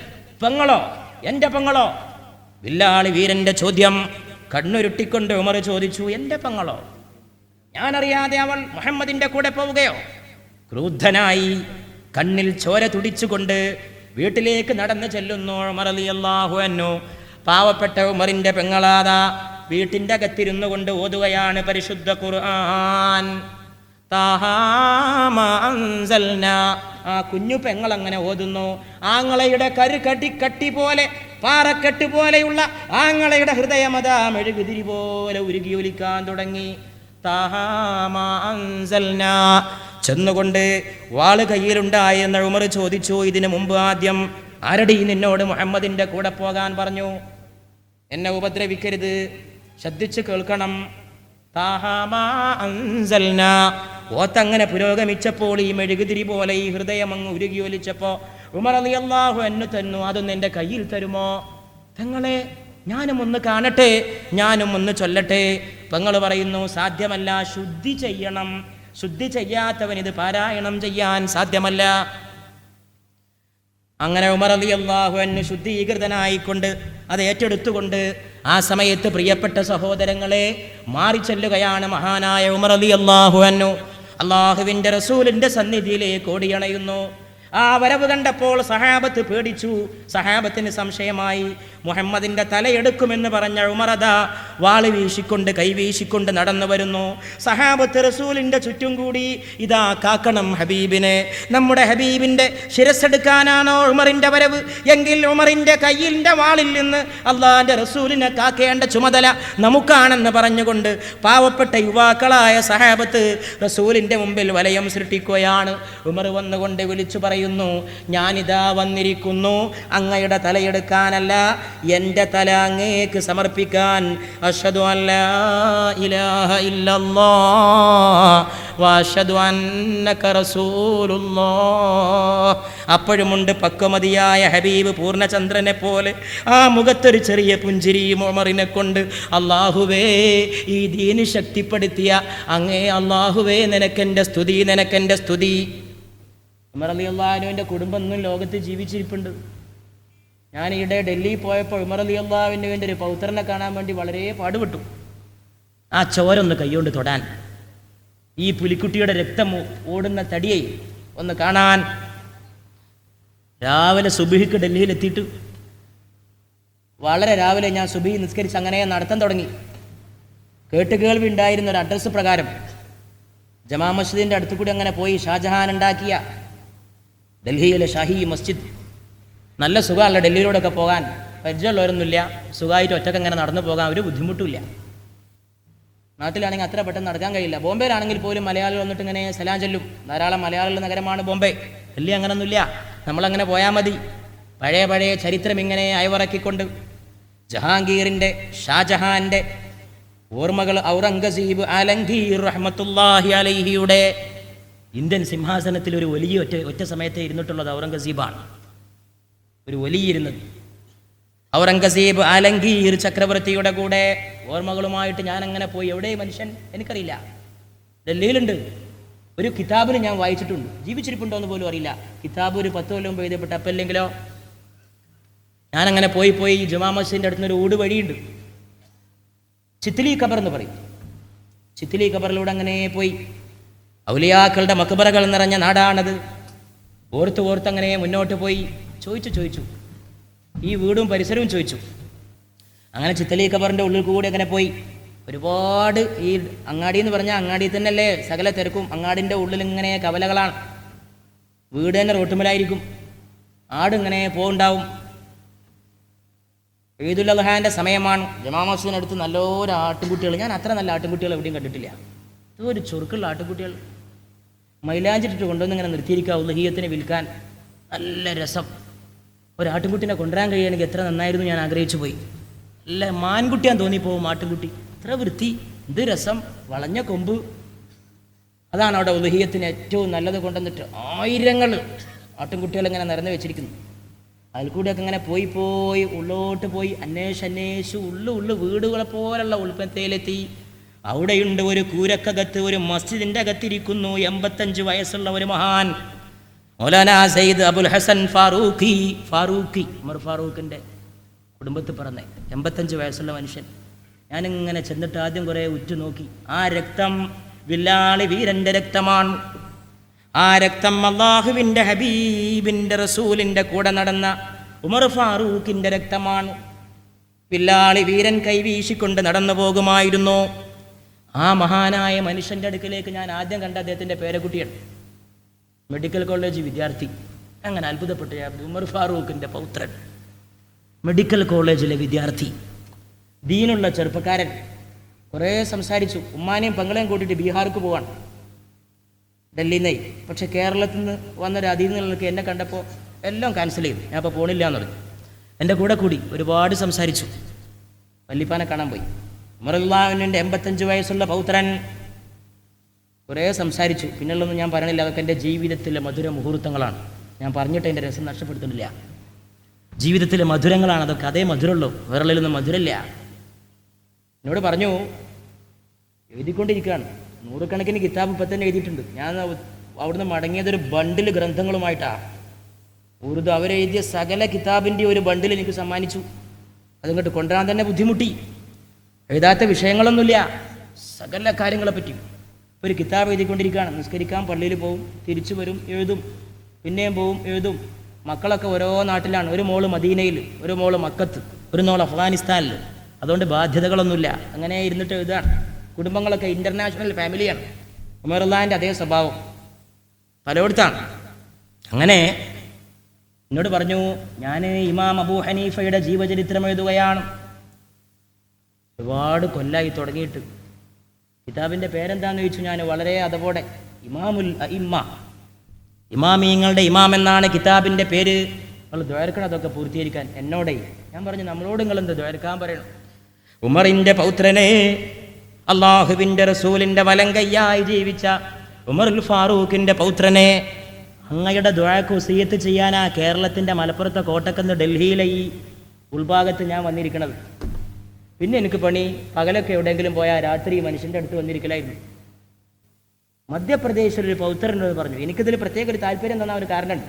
പെങ്ങളോ? എൻ്റെ പെങ്ങളോ? വില്ലാളി വീരന്റെ ചോദ്യം. കണ്ണുരുട്ടിക്കൊണ്ട് ഉമർ ചോദിച്ചു, എൻ്റെ പെങ്ങളോ? ഞാനറിയാതെ അവൾ മുഹമ്മദിന്റെ കൂടെ പോവുകയോ? ക്രുദ്ധനായി കണ്ണിൽ ചോര തുടിച്ചുകൊണ്ട് വീട്ടിലേക്ക് നടന്നു ചെല്ലുന്നു ഉമർ റളിയല്ലാഹു അൻഹു. പാവപ്പെട്ട ഉമറിന്റെ പെങ്ങളാദാ വീട്ടിൻ്റെ അകത്തിരുന്നു കൊണ്ട് ഓതുകയാണ് പരിശുദ്ധ ഖുർആൻ. ആ കുഞ്ഞു പെങ്ങൾ അങ്ങനെ ഓതുന്നു. ആങ്ങളയുടെ കട്ടി പോലെ, പാറക്കെട്ട് പോലെയുള്ള ആങ്ങളയുടെ ഹൃദയമതാ മെഴുകുതിരി പോലെ ഉരുകി ഒലിക്കാൻ തുടങ്ങി. ചെന്നുകൊണ്ട് വാള് കയ്യിലുണ്ടായെന്ന് ഉമർ ചോദിച്ചു, ഇതിനു മുമ്പ് ആദ്യം ആരടി നിന്നോട് മുഹമ്മദിന്റെ കൂടെ പോകാൻ പറഞ്ഞു? എന്നെ ഉപദ്രവിക്കരുത്, ശ്രദ്ധിച്ച് കേൾക്കണം. ഓത്തങ്ങനെ പുരോഗമിച്ചപ്പോൾ ഈ മെഴുകുതിരി പോലെ ഈ ഹൃദയം അങ്ങ് ഉരുകി ഒലിച്ചപ്പോ ഉമർ റളിയല്ലാഹു അൻഹു തന്നു, അതൊന്ന് എൻ്റെ കയ്യിൽ തരുമോ? പെങ്ങളെ ഞാനും ഒന്ന് കാണട്ടെ, ഞാനും ഒന്ന് ചൊല്ലട്ടെ. പെങ്ങൾ പറയുന്നു, സാധ്യമല്ല, ശുദ്ധി ചെയ്യണം. ശുദ്ധി ചെയ്യാത്തവൻ ഇത് പാരായണം ചെയ്യാൻ സാധ്യമല്ല. അങ്ങനെ ഉമർ റളിയല്ലാഹു അൻഹു ശുദ്ധീകൃതനായിക്കൊണ്ട് അത് ഏറ്റെടുത്തുകൊണ്ട് ആ സമയത്ത് പ്രിയപ്പെട്ട സഹോദരങ്ങളെ മാറി ചെല്ലുകയാണ് മഹാനായ ഉമർ റളിയല്ലാഹു അൻഹു. അല്ലാഹുവിൻ്റെ റസൂലിൻ്റെ സന്നിധിയിലേക്ക് ഓടിയണയുന്നു. ആ വരവ് കണ്ടപ്പോൾ സഹാബത്ത് പേടിച്ചു. സഹാബത്തിന് സംശയമായി. മുഹമ്മദിന്റെ തലയെടുക്കുമെന്ന് പറഞ്ഞ ഉമറദ വാള് വീശിക്കൊണ്ട്, കൈവീശിക്കൊണ്ട് നടന്നു വരുന്നു. സഹാബത്ത് റസൂലിന്റെ ചുറ്റും കൂടി, ഇതാ കാക്കണം ഹബീബിനെ. നമ്മുടെ ഹബീബിന്റെ ശിരസ്സെടുക്കാനാണോ ഉമറിന്റെ വരവ്? എങ്കിൽ ഉമറിന്റെ കയ്യിന്റെ വാളിൽ നിന്ന് അള്ളാന്റെ റസൂലിനെ കാക്കേണ്ട ചുമതല നമുക്കാണെന്ന് പറഞ്ഞുകൊണ്ട് പാവപ്പെട്ട യുവാക്കളായ സഹാബത്ത് റസൂലിന്റെ മുമ്പിൽ വലയം സൃഷ്ടിക്കുകയാണ്. ഉമർ വന്നുകൊണ്ട് വിളിച്ചു പറയുന്നു, ഞാനിതാ വന്നിരിക്കുന്നു, അങ്ങയുടെ തലയെടുക്കാനല്ല, എൻ്റെ തല അങ്ങേക്ക് സമർപ്പിക്കാൻ. അഷ്ഹദു അല്ലാ ഇലാഹ ഇല്ലല്ലാഹ് വഅഷ്ഹദു അന്നക റസൂലുള്ളാഹ്. അപ്പോഴുമുണ്ട് പക്വമതിയായ ഹബീബ് പൂർണ്ണചന്ദ്രനെ പോലെ ആ മുഖത്തൊരു ചെറിയ പുഞ്ചിരിയും ഉമറിനെ കൊണ്ട്. അല്ലാഹുവേ ഈ ദീന് ശക്തിപ്പെടുത്തിയ അങ്ങേ അല്ലാഹുവേ, നിനക്കെൻ്റെ സ്തുതി, നിനക്കെൻ്റെ സ്തുതി. ഉമർ റളിയല്ലാഹു അൻഹുവിൻ്റെ കുടുംബം ഇന്നും ലോകത്ത് ജീവിച്ചിരിപ്പുണ്ട്. ഞാൻ ഈയിടെ ഡൽഹിയിൽ പോയപ്പോൾ ഉമർ റളിയല്ലാഹു അൻഹുവിൻ്റെ ഒരു പൗത്രനെ കാണാൻ വേണ്ടി വളരെ പാടുപെട്ടു. ആ ചോരൊന്ന് കൈകൊണ്ട് തൊടാൻ, ഈ പുലിക്കുട്ടിയുടെ രക്തം ഓടുന്ന തടിയെ ഒന്ന് കാണാൻ. രാവിലെ സുബ്ഹിക്ക് ഡൽഹിയിലെത്തിയിട്ട് വളരെ രാവിലെ ഞാൻ സുബ്ഹി നിസ്കരിച്ച് അങ്ങനെ നടത്താൻ തുടങ്ങി. കേട്ടുകേൾവി ഉണ്ടായിരുന്ന ഒരു അഡ്രസ്സ് പ്രകാരം ജമാ മസ്ജിദിൻ്റെ അടുത്തു കൂടി അങ്ങനെ പോയി ഷാജഹാൻ ഉണ്ടാക്കിയ ഡൽഹിയിലെ ഷാഹി മസ്ജിദ് നല്ല സുഖമല്ല ഡൽഹിയിലൂടെയൊക്കെ പോകാൻ, പരിചയമുള്ളവരൊന്നുമില്ല, സുഖമായിട്ട് ഒറ്റയ്ക്ക് ഇങ്ങനെ നടന്നു പോകാൻ ഒരു ബുദ്ധിമുട്ടുമില്ല. നാട്ടിലാണെങ്കിൽ അത്ര പെട്ടെന്ന് നടക്കാൻ കഴിയില്ല. ബോംബെയിലാണെങ്കിൽ പോലും മലയാളികൾ വന്നിട്ട് ഇങ്ങനെ സലാം ചൊല്ലും. ധാരാളം മലയാളികളുടെ നഗരമാണ് ബോംബെ. ഡൽഹി അങ്ങനൊന്നുമില്ല, നമ്മളങ്ങനെ പോയാൽ മതി. പഴയ ചരിത്രം ഇങ്ങനെ അയവിറക്കിക്കൊണ്ട് ജഹാംഗീറിൻ്റെ, ഷാജഹാൻ്റെ ഓർമ്മകൾ ഔറംഗസീബ് ആലംഗീർ റഹ്മത്തുള്ളാഹി അലൈഹിയുടെ ഇന്ത്യൻ സിംഹാസനത്തിൽ ഒരു വലിയ ഒറ്റ സമയത്തെ ഇരുന്നിട്ടുള്ളത് ഔറംഗസീബാണ്. ഒരു വലിയ ഇരുന്നത് ഔറംഗസീബ് ആലംഗീർ ചക്രവർത്തിയുടെ കൂടെ ഓർമ്മകളുമായിട്ട് ഞാൻ അങ്ങനെ പോയി. എവിടെ മനുഷ്യൻ എനിക്കറിയില്ല, ഡൽഹിയിലുണ്ട്. ഒരു കിതാബിൽ ഞാൻ വായിച്ചിട്ടുണ്ട്, ജീവിച്ചിരിപ്പുണ്ടോ എന്ന് പോലും അറിയില്ല. കിതാബ് ഒരു 10 കൊല്ലം മുമ്പ് എഴുതപ്പെട്ട. അപ്പല്ലെങ്കിലോ ഞാനങ്ങനെ പോയി ജുമാ മസ്ജിദിൻ്റെ അടുത്തുനിന്നൊരു ഊട് വഴിയുണ്ട്, ചിത്ലി ഖബർ എന്ന് പറയും. ചിത്ലി ഖബറിലൂടെ അങ്ങനെ പോയി. ഔലിയാക്കളുടെ മക്ബറകൾ നിറഞ്ഞ നാടാണത്. ഓർത്ത് അങ്ങനെ മുന്നോട്ട് പോയി. ചോദിച്ചു ഈ വീടും പരിസരവും ചോദിച്ചു. അങ്ങനെ ചിത്ലി ഖബറിൻ്റെ ഉള്ളിൽ കൂടി അങ്ങനെ പോയി. ഒരുപാട് ഈ അങ്ങാടി എന്ന് പറഞ്ഞാൽ അങ്ങാടി തന്നെയല്ലേ സകല തിരക്കും. അങ്ങാടിൻ്റെ ഉള്ളിൽ ഇങ്ങനെ കവലകളാണ്. വീട് തന്നെ റോട്ടുമലായിരിക്കും. ആടിങ്ങനെ പോവുണ്ടാവും. ഈദുൽ അദ്ഹാൻ്റെ സമയമാണ്. ജമാ മസ്ജിദിനടുത്ത് നല്ലൊരു ആട്ടുംകുട്ടികൾ. ഞാൻ അത്ര നല്ല ആട്ടുംകുട്ടികൾ എവിടെയും കണ്ടിട്ടില്ല. ഇതൊരു ചുരുക്കുള്ള ആട്ടുംകുട്ടികൾ മൈലാഞ്ചിട്ടിട്ട് കൊണ്ടുവന്ന് ഇങ്ങനെ നിർത്തിയിരിക്കുക ഉദ്ഹിയത്തിന് വിൽക്കാൻ. നല്ല രസം. ഒരു ആട്ടുംകുട്ടിനെ കൊണ്ടുവരാൻ കഴിയുകയാണെങ്കിൽ എത്ര നന്നായിരുന്നു. ഞാൻ ആഗ്രഹിച്ചു പോയി. നല്ല മാൻകുട്ടിയാൻ തോന്നിപ്പോവും ആട്ടുംകുട്ടി. എത്ര വൃത്തി, എന്ത് രസം, വളഞ്ഞ കൊമ്പ്. അതാണ് അവിടെ ഉദ്ഹിയത്തിന് ഏറ്റവും നല്ലത്. കൊണ്ടുവന്നിട്ട് ആയിരങ്ങൾ ആട്ടുംകുട്ടികൾ ഇങ്ങനെ നിറഞ്ഞു വെച്ചിരിക്കുന്നു. അതിൽ കൂടെയൊക്കെ ഇങ്ങനെ പോയി ഉള്ളോട്ട് പോയി അന്വേഷിച്ച് ഉള്ളു വീടുകളെ പോലുള്ള ഉൾപ്പത്തയിലെത്തി. അവിടെയുണ്ട് ഒരു കൂരക്കകത്ത്, ഒരു മസ്ജിദിൻ്റെ അകത്തിരിക്കുന്നു 85 വയസ്സുള്ള ഒരു മഹാൻ, മൗലാന സയ്യിദ് അബുൽ ഹസൻ ഫാറൂഖി ഉമർ ഫാറൂഖിൻ്റെ കുടുംബത്തിൽ പറഞ്ഞ 85 വയസ്സുള്ള മനുഷ്യൻ. ഞാനിങ്ങനെ ചെന്നിട്ട് ആദ്യം കുറേ ഉറ്റുനോക്കി. ആ രക്തം വില്ലാളി വീരൻ്റെ രക്തമാണ്. ആ രക്തം അള്ളാഹുവിൻ്റെ ഹബീബിൻ്റെ റസൂലിൻ്റെ കൂടെ നടന്ന ഉമർ ഫാറൂഖിൻ്റെ രക്തമാണ്. വില്ലാളി വീരൻ കൈവീശിക്കൊണ്ട് നടന്നു പോകുമായിരുന്നു. ആ മഹാനായ മനുഷ്യൻ്റെ അടുക്കിലേക്ക് ഞാൻ ആദ്യം കണ്ട അദ്ദേഹത്തിൻ്റെ പേരക്കുട്ടിയാണ്, മെഡിക്കൽ കോളേജ് വിദ്യാർത്ഥി. അങ്ങനെ അത്ഭുതപ്പെട്ട ഉമർ ഫാറൂഖിൻ്റെ പൗത്രൻ, മെഡിക്കൽ കോളേജിലെ വിദ്യാർത്ഥി, ദീനുള്ള ചെറുപ്പക്കാരൻ. കുറേ സംസാരിച്ചു. ഉമ്മാനെയും പെങ്ങളെയും കൂട്ടിയിട്ട് ബീഹാർക്ക് പോവാണ്, ഡൽഹിയിൽ നിന്നേ. പക്ഷേ കേരളത്തിൽ നിന്ന് വന്നൊരു അതിഥികൾക്ക് എന്നെ കണ്ടപ്പോൾ എല്ലാം ക്യാൻസൽ ചെയ്തു. ഞാൻ അപ്പോൾ പോണില്ല എന്ന് പറഞ്ഞു. എൻ്റെ കൂടി ഒരുപാട് സംസാരിച്ചു. വല്ലിപ്പാനെ കാണാൻ പോയി. ഉമറുല്ലാഹിൻ്റെ 85 വയസ്സുള്ള പൗത്രൻ. കുറേ സംസാരിച്ചു. പിന്നുള്ളതൊന്നും ഞാൻ പറയണില്ല, അതൊക്കെ എൻ്റെ ജീവിതത്തിലെ മധുര മുഹൂർത്തങ്ങളാണ്. ഞാൻ പറഞ്ഞിട്ട് എൻ്റെ രസം നഷ്ടപ്പെടുത്തുന്നില്ല. ജീവിതത്തിലെ മധുരങ്ങളാണ് അതൊക്കെ. അതേ മധുരമുള്ളൂ, വേറെയൊന്നും മധുരമില്ല. എന്നോട് പറഞ്ഞു, എഴുതിക്കൊണ്ടിരിക്കുകയാണ്. 100 കണക്കിന് കിതാബ് ഇപ്പം തന്നെ എഴുതിയിട്ടുണ്ട്. ഞാൻ അവിടുന്ന് മടങ്ങിയതൊരു ബണ്ടിൽ ഗ്രന്ഥങ്ങളുമായിട്ടാണ്. ഉറുദു അവരെഴുതിയ സകല കിതാബിൻ്റെ ഒരു ബണ്ടിൽ എനിക്ക് സമ്മാനിച്ചു. അതിങ്ങോട്ട് കൊണ്ടുവരാൻ തന്നെ ബുദ്ധിമുട്ടി. എഴുതാത്ത വിഷയങ്ങളൊന്നുമില്ല, സകല കാര്യങ്ങളെ പറ്റിയും. ഇപ്പോൾ ഒരു കിതാബ് എഴുതിക്കൊണ്ടിരിക്കുകയാണ്. നിസ്കരിക്കാൻ പള്ളിയിൽ പോവും, തിരിച്ചു വരും, എഴുതും, പിന്നെയും പോവും, എഴുതും. മക്കളൊക്കെ ഓരോ നാട്ടിലാണ്. ഒരു മോള് മദീനയിൽ, ഒരു മോള് മക്കത്ത്, ഒരു മോള് അഫ്ഗാനിസ്ഥാനിൽ. അതുകൊണ്ട് ബാധ്യതകളൊന്നുമില്ല. അങ്ങനെ ഇരുന്നിട്ട് എഴുതാണ്. കുടുംബങ്ങളൊക്കെ ഇൻ്റർനാഷണൽ ഫാമിലിയാണ്. ഉമറുല്ലാഹിൻ്റെ അതേ സ്വഭാവം പലയിടത്താണ്. അങ്ങനെ എന്നോട് പറഞ്ഞു, ഞാൻ ഇമാം അബൂ ഹനീഫയുടെ ജീവചരിത്രം എഴുതുകയാണ്. ഒരുപാട് കൊല്ലായി തുടങ്ങിയിട്ട്. കിതാബിൻ്റെ പേരെന്താണെന്ന് ചോദിച്ചു. ഞാൻ വളരെ അതപോടെ ഇമാമുൽ അഇമ്മ, ഇമാമീങ്ങളുടെ ഇമാം എന്നാണ് കിതാബിൻ്റെ പേര്. നിങ്ങൾ ദ്വാരക്കണം അതൊക്കെ പൂർത്തീകരിക്കാൻ എന്നോടേ. ഞാൻ പറഞ്ഞു, നമ്മളോട് നിങ്ങളെന്ത് ദ്വാരക്കാൻ പറയണം. ഉമറിൻ്റെ പൗത്രനെ, അള്ളാഹുവിൻ്റെ റസൂലിൻ്റെ വലങ്കയ്യായി ജീവിച്ച ഉമറുൽ ഫാറൂഖിൻ്റെ പൗത്രനെ, അങ്ങയുടെ ദുആക്ക് വസിയ്യത്ത് ചെയ്യാനാ കേരളത്തിൻ്റെ മലപ്പുറത്തെ കോട്ടക്കുന്ന് ഡൽഹിയിലെ ഈ ഉൾഭാഗത്ത് ഞാൻ വന്നിരിക്കണത്. പിന്നെ എനിക്ക് പണി പകലൊക്കെ എവിടെയെങ്കിലും പോയാൽ രാത്രി മനുഷ്യൻ്റെ അടുത്ത് വന്നിരിക്കലായിരുന്നു. മധ്യപ്രദേശിലൊരു പൗത്രനോട് പറഞ്ഞു. എനിക്കിതിൽ പ്രത്യേക ഒരു താല്പര്യം തന്ന ഒരു കാരണമുണ്ട്.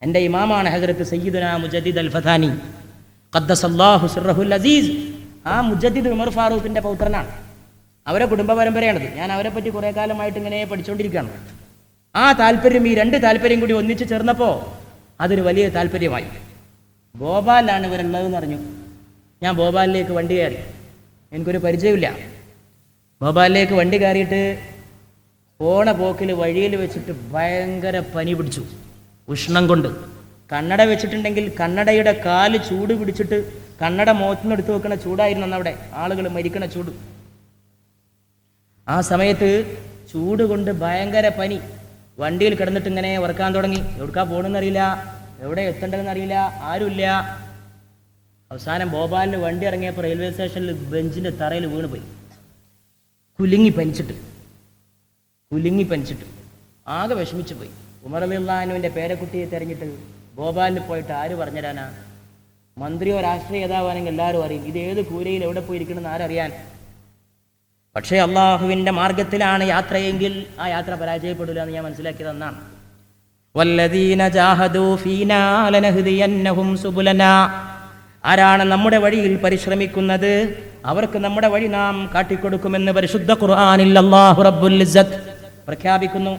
എൻ്റെ ഇമാമാണ് ഹസ്രത്ത് സയ്യിദുനാ മുജദ്ദിദ് അൽ ഫഥാനി ഖദ്ദസല്ലാഹു സിർറഹുൽ അസീസ്. ആ മുജദ്ദിദ് ഉമർ ഫാറൂഖിൻ്റെ പൗത്രനാണ്. അവരെ കുടുംബ പരമ്പരയാണത്. ഞാൻ അവരെ പറ്റി കുറേ കാലമായിട്ട് ഇങ്ങനെ പഠിച്ചുകൊണ്ടിരിക്കുകയാണ്. ആ താല്പര്യം, ഈ 2 താല്പര്യം കൂടി ഒന്നിച്ച് ചേർന്നപ്പോൾ അതൊരു വലിയ താല്പര്യമായി. ഭോപ്പാലിലാണ് ഇവരുള്ളതെന്ന് അറിഞ്ഞു. ഞാൻ ഭോപ്പാലിലേക്ക് വണ്ടി കയറി. എനിക്കൊരു പരിചയമില്ല. ഭോപ്പാലിലേക്ക് വണ്ടി കയറിയിട്ട് പോണ പോക്കിൽ വഴിയിൽ വെച്ചിട്ട് ഭയങ്കര പനി പിടിച്ചു. ഉഷ്ണം കൊണ്ട് കണ്ണട വെച്ചിട്ടുണ്ടെങ്കിൽ കണ്ണടയുടെ കാല് ചൂട് പിടിച്ചിട്ട് കണ്ണട മുഖത്തുനിന്ന് എടുത്ത് വെക്കുന്ന ചൂടായിരുന്നു അന്നവിടെ, ആളുകൾ മരിക്കണ ചൂട്. ആ സമയത്ത് ചൂട് കൊണ്ട് ഭയങ്കര പനി. വണ്ടിയിൽ കിടന്നിട്ട് ഇങ്ങനെ ഉറക്കാൻ തുടങ്ങി. എവിടുക്കാ പോകണമെന്നറിയില്ല, എവിടെ എത്തേണ്ടതെന്നറിയില്ല, ആരുമില്ല. അവസാനം ഭോപ്പാലിന് വണ്ടി ഇറങ്ങിയപ്പോൾ റെയിൽവേ സ്റ്റേഷനിൽ ബെഞ്ചിൻ്റെ തറയിൽ വീണ് പോയി. കുലുങ്ങി പനിച്ചിട്ട് ആകെ വിഷമിച്ചു പോയി. ഉമർ റളിയല്ലാഹുവിൻ്റെ പേരക്കുട്ടിയെ തെരഞ്ഞിട്ട് ഭോപ്പാലിൽ പോയിട്ട് ആര് പറഞ്ഞുതരാനാ? മന്ത്രിയോ രാഷ്ട്രീയ നേതാവാണെങ്കിൽ എല്ലാവരും അറിയും. ഇത് ഏത് കൂരയിൽ എവിടെ പോയിരിക്കണമെന്ന് ആരറിയാൻ? പക്ഷേ അള്ളാഹുവിൻ്റെ മാർഗത്തിലാണ് യാത്രയെങ്കിൽ ആ യാത്ര പരാജയപ്പെടില്ല എന്ന് ഞാൻ മനസ്സിലാക്കിയത് എന്നാണ്. വല്ലദീന ജാഹദൂ ഫീനാ ലനഹ്ദിയന്നഹും സുബുലനാ. ആരാണ് നമ്മുടെ വഴിയിൽ പരിശ്രമിക്കുന്നത് അവർക്ക് നമ്മുടെ വഴി നാം കാട്ടിക്കൊടുക്കുമെന്ന് പരിശുദ്ധ ഖുർആനിൽ അല്ലാഹു റബ്ബുൽ ഇസ്സത്ത് പ്രഖ്യാപിക്കുന്നു.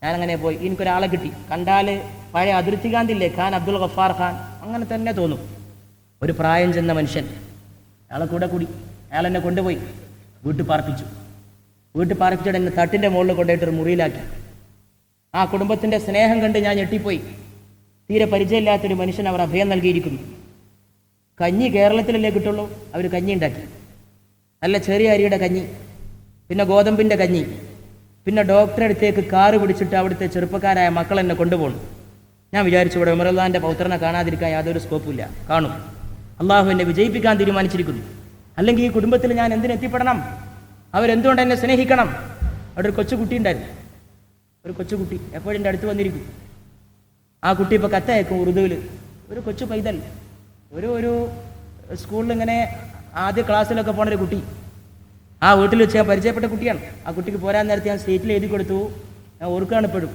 ഞാനങ്ങനെ പോയി, എനിക്കൊരാളെ കിട്ടി. കണ്ടാൽ പഴയ അതിർത്തി ഗാന്ധില്ലേ, ഖാൻ അബ്ദുൽ ഗഫാർ ഖാൻ, അങ്ങനെ തന്നെ തോന്നും. ഒരു പ്രായം ചെന്ന മനുഷ്യൻ, അയാളെ കൂടെ കൂടി. അയാൾ എന്നെ കൊണ്ടുപോയി വീട്ടിൽ പാർപ്പിച്ചിട്ട് എന്നെ തട്ടിൻ്റെ മുകളിൽ കൊണ്ടുപോയിട്ട് ഒരു മുറിയിലാക്കി. ആ കുടുംബത്തിൻ്റെ സ്നേഹം കണ്ട് ഞാൻ ഞെട്ടിപ്പോയി. തീരെ പരിചയമില്ലാത്തൊരു മനുഷ്യൻ അവർ അഭയം നൽകിയിരിക്കുന്നു. കഞ്ഞി കേരളത്തിലല്ലേ കിട്ടുള്ളൂ, അവർ കഞ്ഞി ഉണ്ടാക്കി. നല്ല ചെറിയ അരിയുടെ കഞ്ഞി, പിന്നെ ഗോതമ്പിൻ്റെ കഞ്ഞി. പിന്നെ ഡോക്ടറെ അടുത്തേക്ക് കാറ് പിടിച്ചിട്ട് അവിടുത്തെ ചെറുപ്പക്കാരായ മക്കൾ എന്നെ കൊണ്ടുപോകണം. ഞാൻ വിചാരിച്ചു ഇവിടെ ഉമർ അള്ളാഹിൻ്റെ പൗത്രനെ കാണാതിരിക്കാൻ യാതൊരു സ്കോപ്പുമില്ല, കാണും. അള്ളാഹു എന്നെ വിജയിപ്പിക്കാൻ തീരുമാനിച്ചിരിക്കുന്നു. അല്ലെങ്കിൽ ഈ കുടുംബത്തിൽ ഞാൻ എന്തിനെത്തിപ്പെടണം? അവരെന്തുകൊണ്ട് എന്നെ സ്നേഹിക്കണം? അവിടെ ഒരു കൊച്ചുകുട്ടി ഉണ്ടായിരുന്നു. ഒരു കൊച്ചുകുട്ടി എപ്പോഴും എൻ്റെ അടുത്ത് വന്നിരിക്കും. ആ കുട്ടി ഇപ്പോൾ കത്തയക്കും ഉറുദുവിൽ. ഒരു കൊച്ചു പൈതൽ, ഒരു സ്കൂളിൽ ഇങ്ങനെ ആദ്യ ക്ലാസ്സിലൊക്കെ പോണൊരു കുട്ടി. ആ വീട്ടിൽ വെച്ച് ഞാൻ പരിചയപ്പെട്ട കുട്ടിയാണ്. ആ കുട്ടിക്ക് പോരാൻ നേരത്തെ ഞാൻ സ്റ്റേറ്റിൽ എഴുതി കൊടുത്തു. ഞാൻ ഓർക്കുകയാണ് ഇപ്പോഴും.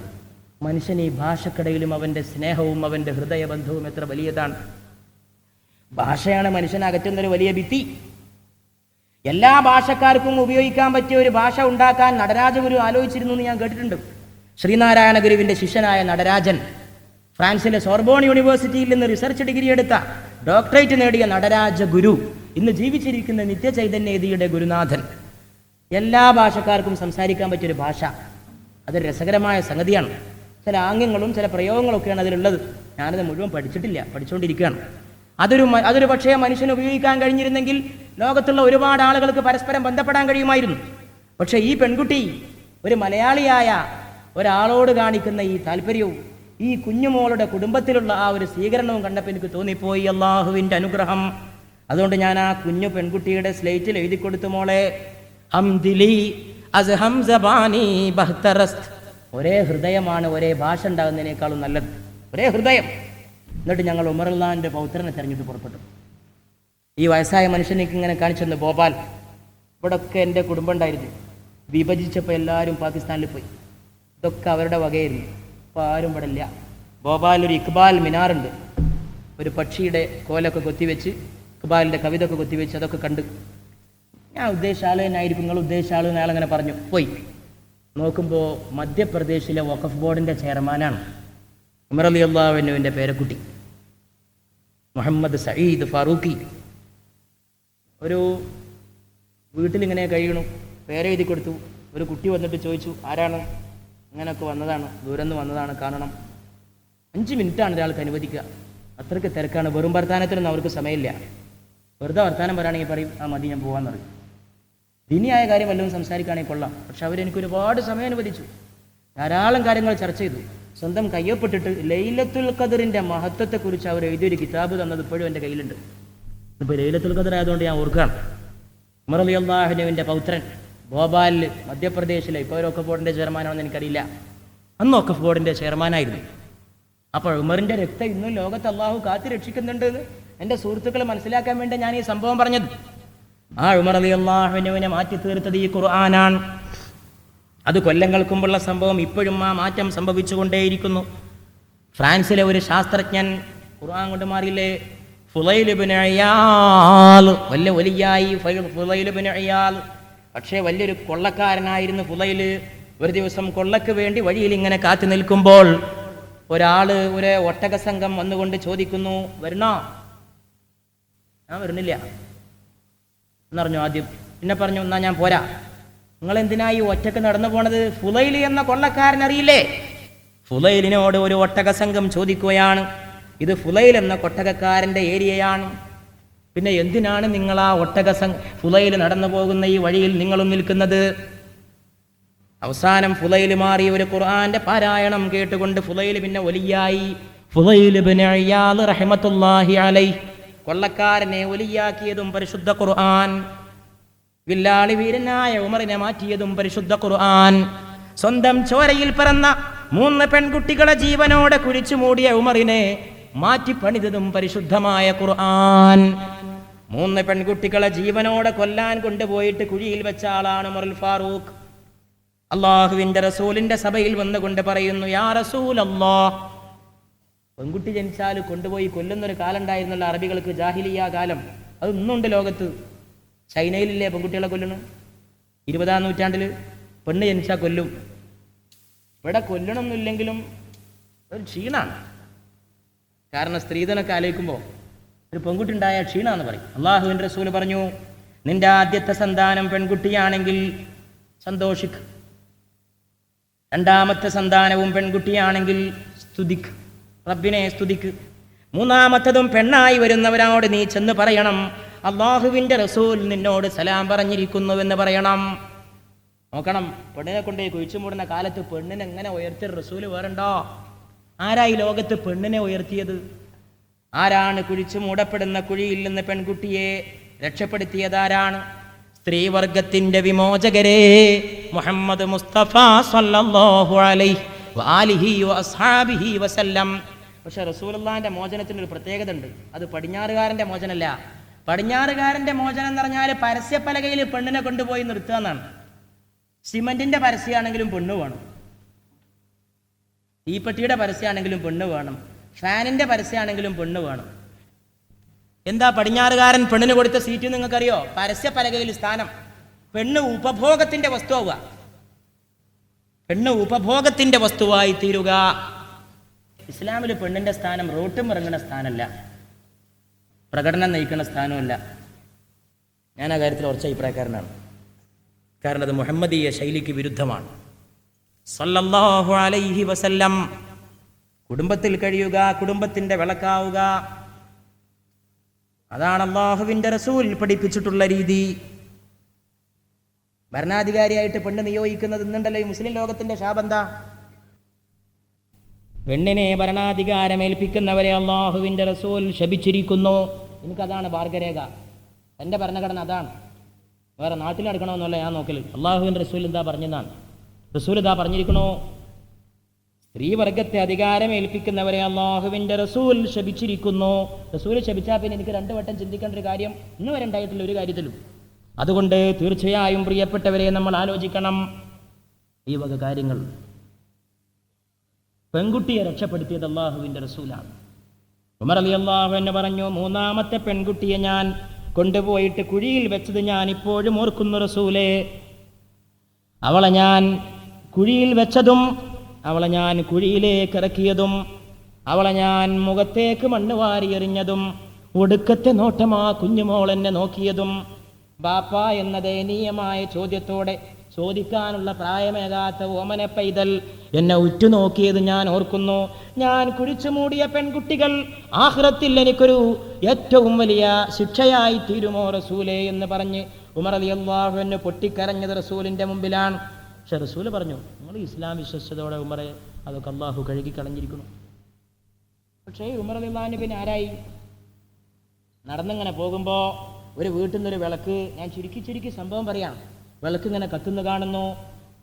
മനുഷ്യൻ ഈ ഭാഷക്കടയിലും അവൻ്റെ സ്നേഹവും അവൻ്റെ ഹൃദയബന്ധവും എത്ര വലിയതാണ്. ഭാഷയാണ് മനുഷ്യനെ അകറ്റുന്നൊരു വലിയ ഭിത്തി. എല്ലാ ഭാഷക്കാർക്കും ഉപയോഗിക്കാൻ പറ്റിയ ഒരു ഭാഷ ഉണ്ടാക്കാൻ നടരാജഗുരു ആലോചിച്ചിരുന്നു എന്ന് ഞാൻ കേട്ടിട്ടുണ്ട്. ശ്രീനാരായണ ഗുരുവിൻ്റെ ശിഷ്യനായ നടരാജൻ, ഫ്രാൻസിലെ സോർബോൺ യൂണിവേഴ്സിറ്റിയിൽ നിന്ന് റിസർച്ച് ഡിഗ്രി എടുത്ത ഡോക്ടറേറ്റ് നേടിയ നടരാജ ഗുരു ഇന്ന് ജീവിച്ചിരിക്കുന്ന നിത്യചൈതന്യതിയുടെ ഗുരുനാഥൻ. എല്ലാ ഭാഷക്കാർക്കും സംസാരിക്കാൻ പറ്റിയൊരു ഭാഷ, അതൊരു രസകരമായ സംഗതിയാണ്. ചില ആംഗ്യങ്ങളും ചില പ്രയോഗങ്ങളൊക്കെയാണ് അതിലുള്ളത്. ഞാനത് മുഴുവൻ പഠിച്ചിട്ടില്ല, പഠിച്ചുകൊണ്ടിരിക്കുകയാണ്. അതൊരു പക്ഷേ മനുഷ്യന് ഉപയോഗിക്കാൻ കഴിഞ്ഞിരുന്നെങ്കിൽ ലോകത്തുള്ള ഒരുപാട് ആളുകൾക്ക് പരസ്പരം ബന്ധപ്പെടാൻ കഴിയുമായിരുന്നു. പക്ഷേ ഈ പെൺകുട്ടി ഒരു മലയാളിയായ ഒരാളോട് കാണിക്കുന്ന ഈ താല്പര്യവും ഈ കുഞ്ഞുമോളുടെ കുടുംബത്തിലുള്ള ആ ഒരു സ്വീകരണവും കണ്ടപ്പോൾ എനിക്ക് തോന്നിപ്പോയി അള്ളാഹുവിൻ്റെ അനുഗ്രഹം. അതുകൊണ്ട് ഞാൻ ആ കുഞ്ഞു പെൺകുട്ടിയുടെ സ്ലേറ്റിൽ എഴുതി കൊടുത്തു, മോളെ ഹംദിലി അസ്ഹം സബാനി ബഹ്തറസ്ത്. ഒരേ ഹൃദയമാണ് ഒരേ ഭാഷ ഉണ്ടാകുന്നതിനേക്കാളും നല്ലത്, ഒരേ ഹൃദയം. എന്നിട്ട് ഞങ്ങൾ ഉമർ അള്ളാഹിൻ്റെ പൗത്രനെ തെരഞ്ഞിട്ട് പുറപ്പെട്ടു. ഈ വയസ്സായ മനുഷ്യനേക്ക് ഇങ്ങനെ കാണിച്ചെന്ന് ഭോപ്പാൽ. ഇവിടെയൊക്കെ എൻ്റെ കുടുംബം ഉണ്ടായിരുന്നു. വിഭജിച്ചപ്പോൾ എല്ലാവരും പാകിസ്ഥാനിൽ പോയി. ഇതൊക്കെ അവരുടെ വകയായിരുന്നു. ഇപ്പോൾ ആരും ഇവിടെ ഇല്ല. ഭോപ്പാലൊരു ഇക്ബാൽ മിനാറുണ്ട്. ഒരു പക്ഷിയുടെ കോലൊക്കെ കൊത്തിവെച്ച് ഇക്ബാലിൻ്റെ കവിത ഒക്കെ കൊത്തിവെച്ച് അതൊക്കെ കണ്ട് ഞാൻ ഉദ്ദേശിച്ച ആൾ തന്നെയായിരിക്കും, നിങ്ങൾ ഉദ്ദേശിച്ച ആൾ അയാളങ്ങനെ പറഞ്ഞു. പോയി നോക്കുമ്പോൾ മധ്യപ്രദേശിലെ വഖഫ് ബോർഡിൻ്റെ ചെയർമാനാണ് ഉമർ റളിയല്ലാഹുവിൻ്റെ പേരക്കുട്ടി മുഹമ്മദ് സഈദ് ഫാറൂഖി. ഒരു വീട്ടിലിങ്ങനെ കഴിയണു, പേരെഴുതി കൊടുത്തു. ഒരു കുട്ടി വന്നിട്ട് ചോദിച്ചു, ആരാണ്? അങ്ങനെയൊക്കെ വന്നതാണ്, ദൂരം നിന്ന് വന്നതാണ്, കാണണം. 5 മിനിറ്റാണ് ഒരാൾക്ക് അനുവദിക്കുക. അത്രയ്ക്ക് തിരക്കാണ്. വെറും വർത്താനത്തിനൊന്നും അവർക്ക് സമയമില്ല. വെറുതെ വർത്താനം പറയുകയാണെങ്കിൽ പറയും, ആ മതി ഞാൻ പോകാമെന്ന് പറയും. ദീനിയായ കാര്യം വല്ലതും സംസാരിക്കുകയാണെങ്കിൽ കൊള്ളാം. പക്ഷെ അവരെനിക്ക് ഒരുപാട് സമയം അനുവദിച്ചു. ധാരാളം കാര്യങ്ങൾ ചർച്ച ചെയ്തു. സ്വന്തം കയ്യൊപ്പിട്ടിട്ട് ലൈലത്തുൽ ഖദറിൻ്റെ മഹത്വത്തെക്കുറിച്ച് അവർ എഴുതിയൊരു കിതാബ് തന്നത് ഇപ്പോഴും എൻ്റെ കയ്യിലുണ്ട്. ഇപ്പോൾ ലൈലത്തുൽ ഖദർ ആയതുകൊണ്ട് ഞാൻ ഓർക്കുകയാണ്. ഉമർ റളിയല്ലാഹുവിൻ്റെ പൗത്രൻ ഭോപ്പാലിൽ മധ്യപ്രദേശിലെ, ഇപ്പോൾ വഖഫ് ബോർഡിൻ്റെ ചെയർമാനാണെന്ന് എനിക്കറിയില്ല, അന്ന് വഖഫ് ബോർഡിൻ്റെ ചെയർമാനായിരുന്നു. അപ്പോൾ ഉമറിൻ്റെ രക്തം ഇന്നും ലോകത്ത് അള്ളാഹു കാത്തു രക്ഷിക്കുന്നുണ്ട് എന്ന് എൻ്റെ സുഹൃത്തുക്കൾ മനസ്സിലാക്കാൻ വേണ്ടി ഞാൻ ഈ സംഭവം പറഞ്ഞത്. ആ ഉമർ റളിയല്ലാഹുവിനെ മാറ്റി തീർത്തത് ഈ ഖുർആനാണ്. അത് കൊല്ലങ്ങൾക്ക് മുമ്പുള്ള സംഭവം ഇപ്പോഴും ആ മാറ്റം സംഭവിച്ചുകൊണ്ടേയിരിക്കുന്നു. ഫ്രാൻസിലെ ഒരു ശാസ്ത്രജ്ഞൻ ഖുർആൻ കൊണ്ട് മാറിയില്ലേ, ഫുളൈൽ ഇബ്നു ഇയാൽ, വലിയ വലിയായി ഫുളൈൽ ഇബ്നു ഇയാൽ. പക്ഷേ വലിയൊരു കൊള്ളക്കാരനായിരുന്നു ഫുളൈൽ. ഒരു ദിവസം കൊള്ളക്ക് വേണ്ടി വഴിയിൽ ഇങ്ങനെ കാത്തു നിൽക്കുമ്പോൾ ഒരു ഒട്ടക സംഘം വന്നുകൊണ്ട് ചോദിക്കുന്നു, വരണോ? ഞാൻ വരുന്നില്ല എന്നറിഞ്ഞു ആദ്യം. പിന്നെ പറഞ്ഞു, എന്നാ ഞാൻ പോരാ. നിങ്ങൾ എന്തിനായി ഒറ്റക്ക് നടന്നു പോണത്? ഫുളൈൽ എന്ന കൊള്ളക്കാരൻ അറിയില്ലേ? ഫുളൈലിനോട് ഒരു ഒട്ടക സംഘം ചോദിക്കുകയാണ്, ഇത് ഫുലൈൽ എന്ന ഒട്ടകക്കാരൻ്റെ ഏരിയയാണ്. പിന്നെ എന്തിനാണ് നിങ്ങൾ ആ ഫുലൈൽ നടന്നു പോകുന്ന ഈ വഴിയിൽ നിങ്ങളും നിൽക്കുന്നത്? അവസാനം ഫുലൈൽ മാറി ഒരു ഖുർആന്റെ പാരായണം കേട്ടുകൊണ്ട് ഫുലൈൽ പിന്നെ വലിയായി. ഫുലൈൽ ഇബ്നു ഇയാദ് റഹ്മത്തുള്ളാഹി അലൈഹി കൊള്ളക്കാരനെ വലിയാക്കിയതും പരിശുദ്ധ ഖുർആൻ. വില്ലാളി വീരനായ ഉമറിനെ മാറ്റിയതും പരിശുദ്ധ ഖുർആൻ. സ്വന്തം ചോരയിൽ പിറന്ന 3 പെൺകുട്ടികളെ ജീവനോടെ കുഴിച്ചു മൂടിയ ഉമറിനെ മാറ്റി പണിതതും പരിശുദ്ധമായ ഖുർആൻ. 3 പെൺകുട്ടികളെ ജീവനോടെ കൊല്ലാൻ കൊണ്ടുപോയിട്ട് കുഴിയിൽ വെച്ച ആളാണ് ഉമറുൽ ഫാറൂഖ്. അള്ളാഹുവിന്റെ റസൂലിന്റെ സഭയിൽ വന്നുകൊണ്ട് പറയുന്നു, യാ റസൂലല്ലാഹ്, പെൺകുട്ടി ജനിച്ചാൽ കൊണ്ടുപോയി കൊല്ലുന്നൊരു കാലം ഉണ്ടായിരുന്നല്ലോ അറബികൾക്ക്, ജാഹിലിയ കാലം. അത് ഇന്നുണ്ട് ലോകത്ത്. ചൈനയിലില്ലേ പെൺകുട്ടികളെ കൊല്ലുന്നു? 20-ാം നൂറ്റാണ്ടിൽ പെണ്ണ് ജനിച്ചാൽ കൊല്ലും. ഇവിടെ കൊല്ലണമെന്നില്ലെങ്കിലും ഒരു ക്ഷീണാണ്. കാരണം സ്ത്രീധനൊക്കെ ആലോചിക്കുമ്പോൾ ഒരു പെൺകുട്ടി ഉണ്ടായ ക്ഷീണാന്ന് പറയും. അള്ളാഹുവിൻ്റെ റസൂല് പറഞ്ഞു, നിന്റെ ആദ്യത്തെ സന്താനം പെൺകുട്ടിയാണെങ്കിൽ സന്തോഷിക്ക്, 2ാമത്തെ സന്താനവും പെൺകുട്ടിയാണെങ്കിൽ സ്തുതിക്ക്, റബ്ബിനെ സ്തുതിക്ക്, 3ാമത്തതും പെണ്ണായി വരുന്നവരോട് നീ ചെന്ന് പറയണം, അള്ളാഹുവിൻ്റെ റസൂൽ നിന്നോട് സലാം പറഞ്ഞിരിക്കുന്നുവെന്ന് പറയണം. നോക്കണം, പെണ്ണിനെ കൊണ്ടുപോയി കുഴിച്ചു മൂടുന്ന കാലത്ത് പെണ്ണിനെ എങ്ങനെ ഉയർത്തിയ റസൂല് വേറെണ്ടോ? ആരായി ലോകത്ത് പെണ്ണിനെ ഉയർത്തിയത്? ആരാണ് കുഴിച്ചു മൂടപ്പെടുന്ന കുഴിയിൽ നിന്ന് പെൺകുട്ടിയെ രക്ഷപ്പെടുത്തിയതാരാണ്? സ്ത്രീവർഗത്തിന്റെ വിമോചകരെ മുഹമ്മദ് മുസ്തഫ സല്ലല്ലാഹു അലൈഹി വആലിഹി വഅസ്ഹാബിഹി വസല്ലം. പക്ഷെ റസൂലുള്ളാഹിന്റെ മോചനത്തിന് ഒരു പ്രത്യേകത ഉണ്ട്. അത് പടിഞ്ഞാറുകാരന്റെ മോചനമല്ല. പടിഞ്ഞാറുകാരന്റെ മോചനം എന്ന് പറഞ്ഞാൽ പരസ്യപ്പലകയിൽ പെണ്ണിനെ കൊണ്ടുപോയി നിർത്തുക എന്നാണ്. സിമന്റിന്റെ പരസ്യമാണെങ്കിലും പെണ്ണ് വേണം, തീപ്പെട്ടിയുടെ പരസ്യമാണെങ്കിലും പെണ്ണ് വേണം, ഫാനിന്റെ പരസ്യമാണെങ്കിലും പെണ്ണ് വേണം. എന്താ പടിഞ്ഞാറുകാരൻ പെണ്ണിന് കൊടുത്ത സീറ്റ് നിങ്ങൾക്കറിയോ? പരസ്യപ്പലകയിൽ സ്ഥാനം. പെണ്ണ് ഉപഭോഗത്തിന്റെ വസ്തുവാവുക, പെണ്ണ് ഉപഭോഗത്തിന്റെ വസ്തുവായി തീരുക. ഇസ്ലാമിൽ പെണ്ണിന്റെ സ്ഥാനം റോട്ടും ഇറങ്ങുന്ന സ്ഥാനമല്ല, പ്രകടനം നയിക്കുന്ന സ്ഥാനമല്ല. ഞാൻ ആ കാര്യത്തിൽ ഉറച്ച അഭിപ്രായക്കാരനാണ്. കാരണം അത് മുഹമ്മദീയ ശൈലിക്ക് വിരുദ്ധമാണ്. സല്ലല്ലാഹു അലൈഹി വസല്ലം. കുടുംബത്തിൽ കഴിയുക, കുടുംബത്തിന്റെ വിളക്കാവുക, അതാണ് അള്ളാഹുവിന്റെ റസൂൽ പഠിപ്പിച്ചിട്ടുള്ള രീതി. ഭരണാധികാരിയായിട്ട് പെണ്ണ് നിയോഗിക്കുന്നത് ഇന്നുണ്ടല്ലോ ഈ മുസ്ലിം ലോകത്തിന്റെ ശാപന്ത. പെണ്ണിനെ ഭരണാധികാരമേൽപ്പിക്കുന്നവരെ അള്ളാഹുവിന്റെ റസൂൽ ശപിച്ചിരിക്കുന്നു. എനിക്കതാണ് മാർഗരേഖ, എൻ്റെ ഭരണഘടന അതാണ്. വേറെ നാട്ടിൽ നടക്കണമെന്നല്ല ഞാൻ നോക്കല്. അള്ളാഹുവിൻ്റെ റസൂൽ എന്താ പറഞ്ഞതാണ്? റസൂൽ ഇതാ പറഞ്ഞിരിക്കണോ, സ്ത്രീവർഗത്തെ അധികാരം ഏൽപ്പിക്കുന്നവരെ അള്ളാഹുവിൻ്റെ റസൂൽ ശപിച്ചിരിക്കുന്നു. റസൂൽ ശപിച്ചാൽ പിന്നെ എനിക്ക് 2 വട്ടം ചിന്തിക്കേണ്ട ഒരു കാര്യം ഇന്ന് വരെ ഉണ്ടായിട്ടില്ല ഒരു കാര്യത്തിലും. അതുകൊണ്ട് തീർച്ചയായും പ്രിയപ്പെട്ടവരെ നമ്മൾ ആലോചിക്കണം ഈ വക കാര്യങ്ങൾ. പെൺകുട്ടിയെ രക്ഷപ്പെടുത്തിയത് അള്ളാഹുവിൻ്റെ റസൂലാണ്. ഉമർ റളിയല്ലാഹു അൻഹു പറഞ്ഞു, 3ാമത്തെ പെൺകുട്ടിയെ ഞാൻ കൊണ്ടുപോയിട്ട് കുഴിയിൽ വെച്ചത് ഞാൻ ഇപ്പോഴും ഓർക്കുന്നു റസൂലേ. അവളെ ഞാൻ കുഴിയിൽ വെച്ചതും അവളെ ഞാൻ കുഴിയിലേക്ക് ഇറക്കിയതും അവളെ ഞാൻ മുഖത്തേക്ക് മണ്ണ് വാരി എറിഞ്ഞതും ഒടുക്കത്തെ നോട്ടമാ കുഞ്ഞുമോൾ എന്നെ നോക്കിയതും ബാപ്പ എന്ന ദയനീയമായ ചോദ്യത്തോടെ ചോദിക്കാനുള്ള പ്രായമേകാത്ത ഓമന പൈതൽ എന്നെ ഉറ്റുനോക്കിയത് ഞാൻ ഓർക്കുന്നു. ഞാൻ കുഴിച്ചു മൂടിയ പെൺകുട്ടികൾ ആഖിറത്തിൽ എനിക്കൊരു ഏറ്റവും വലിയ ശിക്ഷയായി തീരുമോ റസൂലേ എന്ന് പറഞ്ഞ് ഉമർ റളിയല്ലാഹു അൻഹു പൊട്ടിക്കരഞ്ഞത് റസൂലിൻ്റെ മുമ്പിലാണ്. പക്ഷെ റസൂല് പറഞ്ഞു, നിങ്ങൾ ഇസ്ലാം വിശ്വസിച്ചതോടെ ഉമറെ അതൊക്കെ അള്ളാഹു കഴുകി കളഞ്ഞിരിക്കുന്നു. പക്ഷേ ഉമർ റളിയല്ലാഹു അൻഹു പിന്നെ ആരായി? നടന്നിങ്ങനെ പോകുമ്പോൾ ഒരു വീട്ടിൽ നിന്നൊരു വിളക്ക്, ഞാൻ ചുരുക്കി സംഭവം പറയാം, വിളക്ക് ഇങ്ങനെ കത്തുന്നു കാണുന്നു,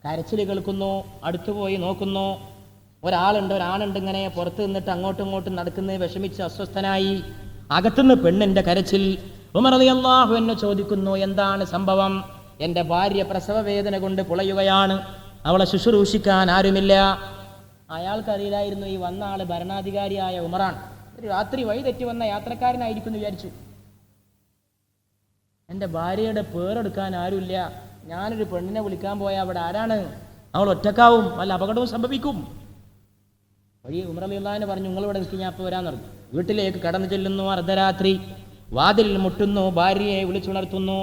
കരച്ചിൽ കേൾക്കുന്നു, അടുത്തു പോയി നോക്കുന്നു, ഒരാണുണ്ട് ഇങ്ങനെ പുറത്ത് നിന്നിട്ട് അങ്ങോട്ടും ഇങ്ങോട്ടും നടക്കുന്നത് വിഷമിച്ച് അസ്വസ്ഥനായി. അകത്തുനിന്ന് പെണ്ണിൻ്റെ കരച്ചിൽ. ഉമർ റളിയല്ലാഹു അൻഹു ചോദിക്കുന്നു, എന്താണ് സംഭവം? എൻ്റെ ഭാര്യ പ്രസവ വേദന കൊണ്ട് പുളയുകയാണ്, അവളെ ശുശ്രൂഷിക്കാൻ ആരുമില്ല. അയാൾക്കറിയില്ലായിരുന്നു ഈ വന്ന ആൾ ഭരണാധികാരിയായ ഉമറാണ്. ഒരു രാത്രി വഴി തെറ്റി വന്ന യാത്രക്കാരനായിരിക്കും എന്ന് വിചാരിച്ചു. എൻ്റെ ഭാര്യയുടെ പേരെടുക്കാൻ ആരുമില്ല, ഞാനൊരു പെണ്ണിനെ വിളിക്കാൻ പോയാൽ അവിടെ ആരാണ്? അവൾ ഒറ്റക്കാവും, വല്ല അപകടവും സംഭവിക്കും. വഴി ഉമർ റളിയല്ലാഹു അൻഹു പറഞ്ഞു, നിങ്ങളിവിടെ നിൽക്കി, ഞാൻ ഇപ്പോൾ വരാൻ പറഞ്ഞു. വീട്ടിലേക്ക് കടന്നു ചെല്ലുന്നു. അർദ്ധരാത്രി വാതിലിൽ മുട്ടുന്നു, ഭാര്യയെ വിളിച്ചുണർത്തുന്നു.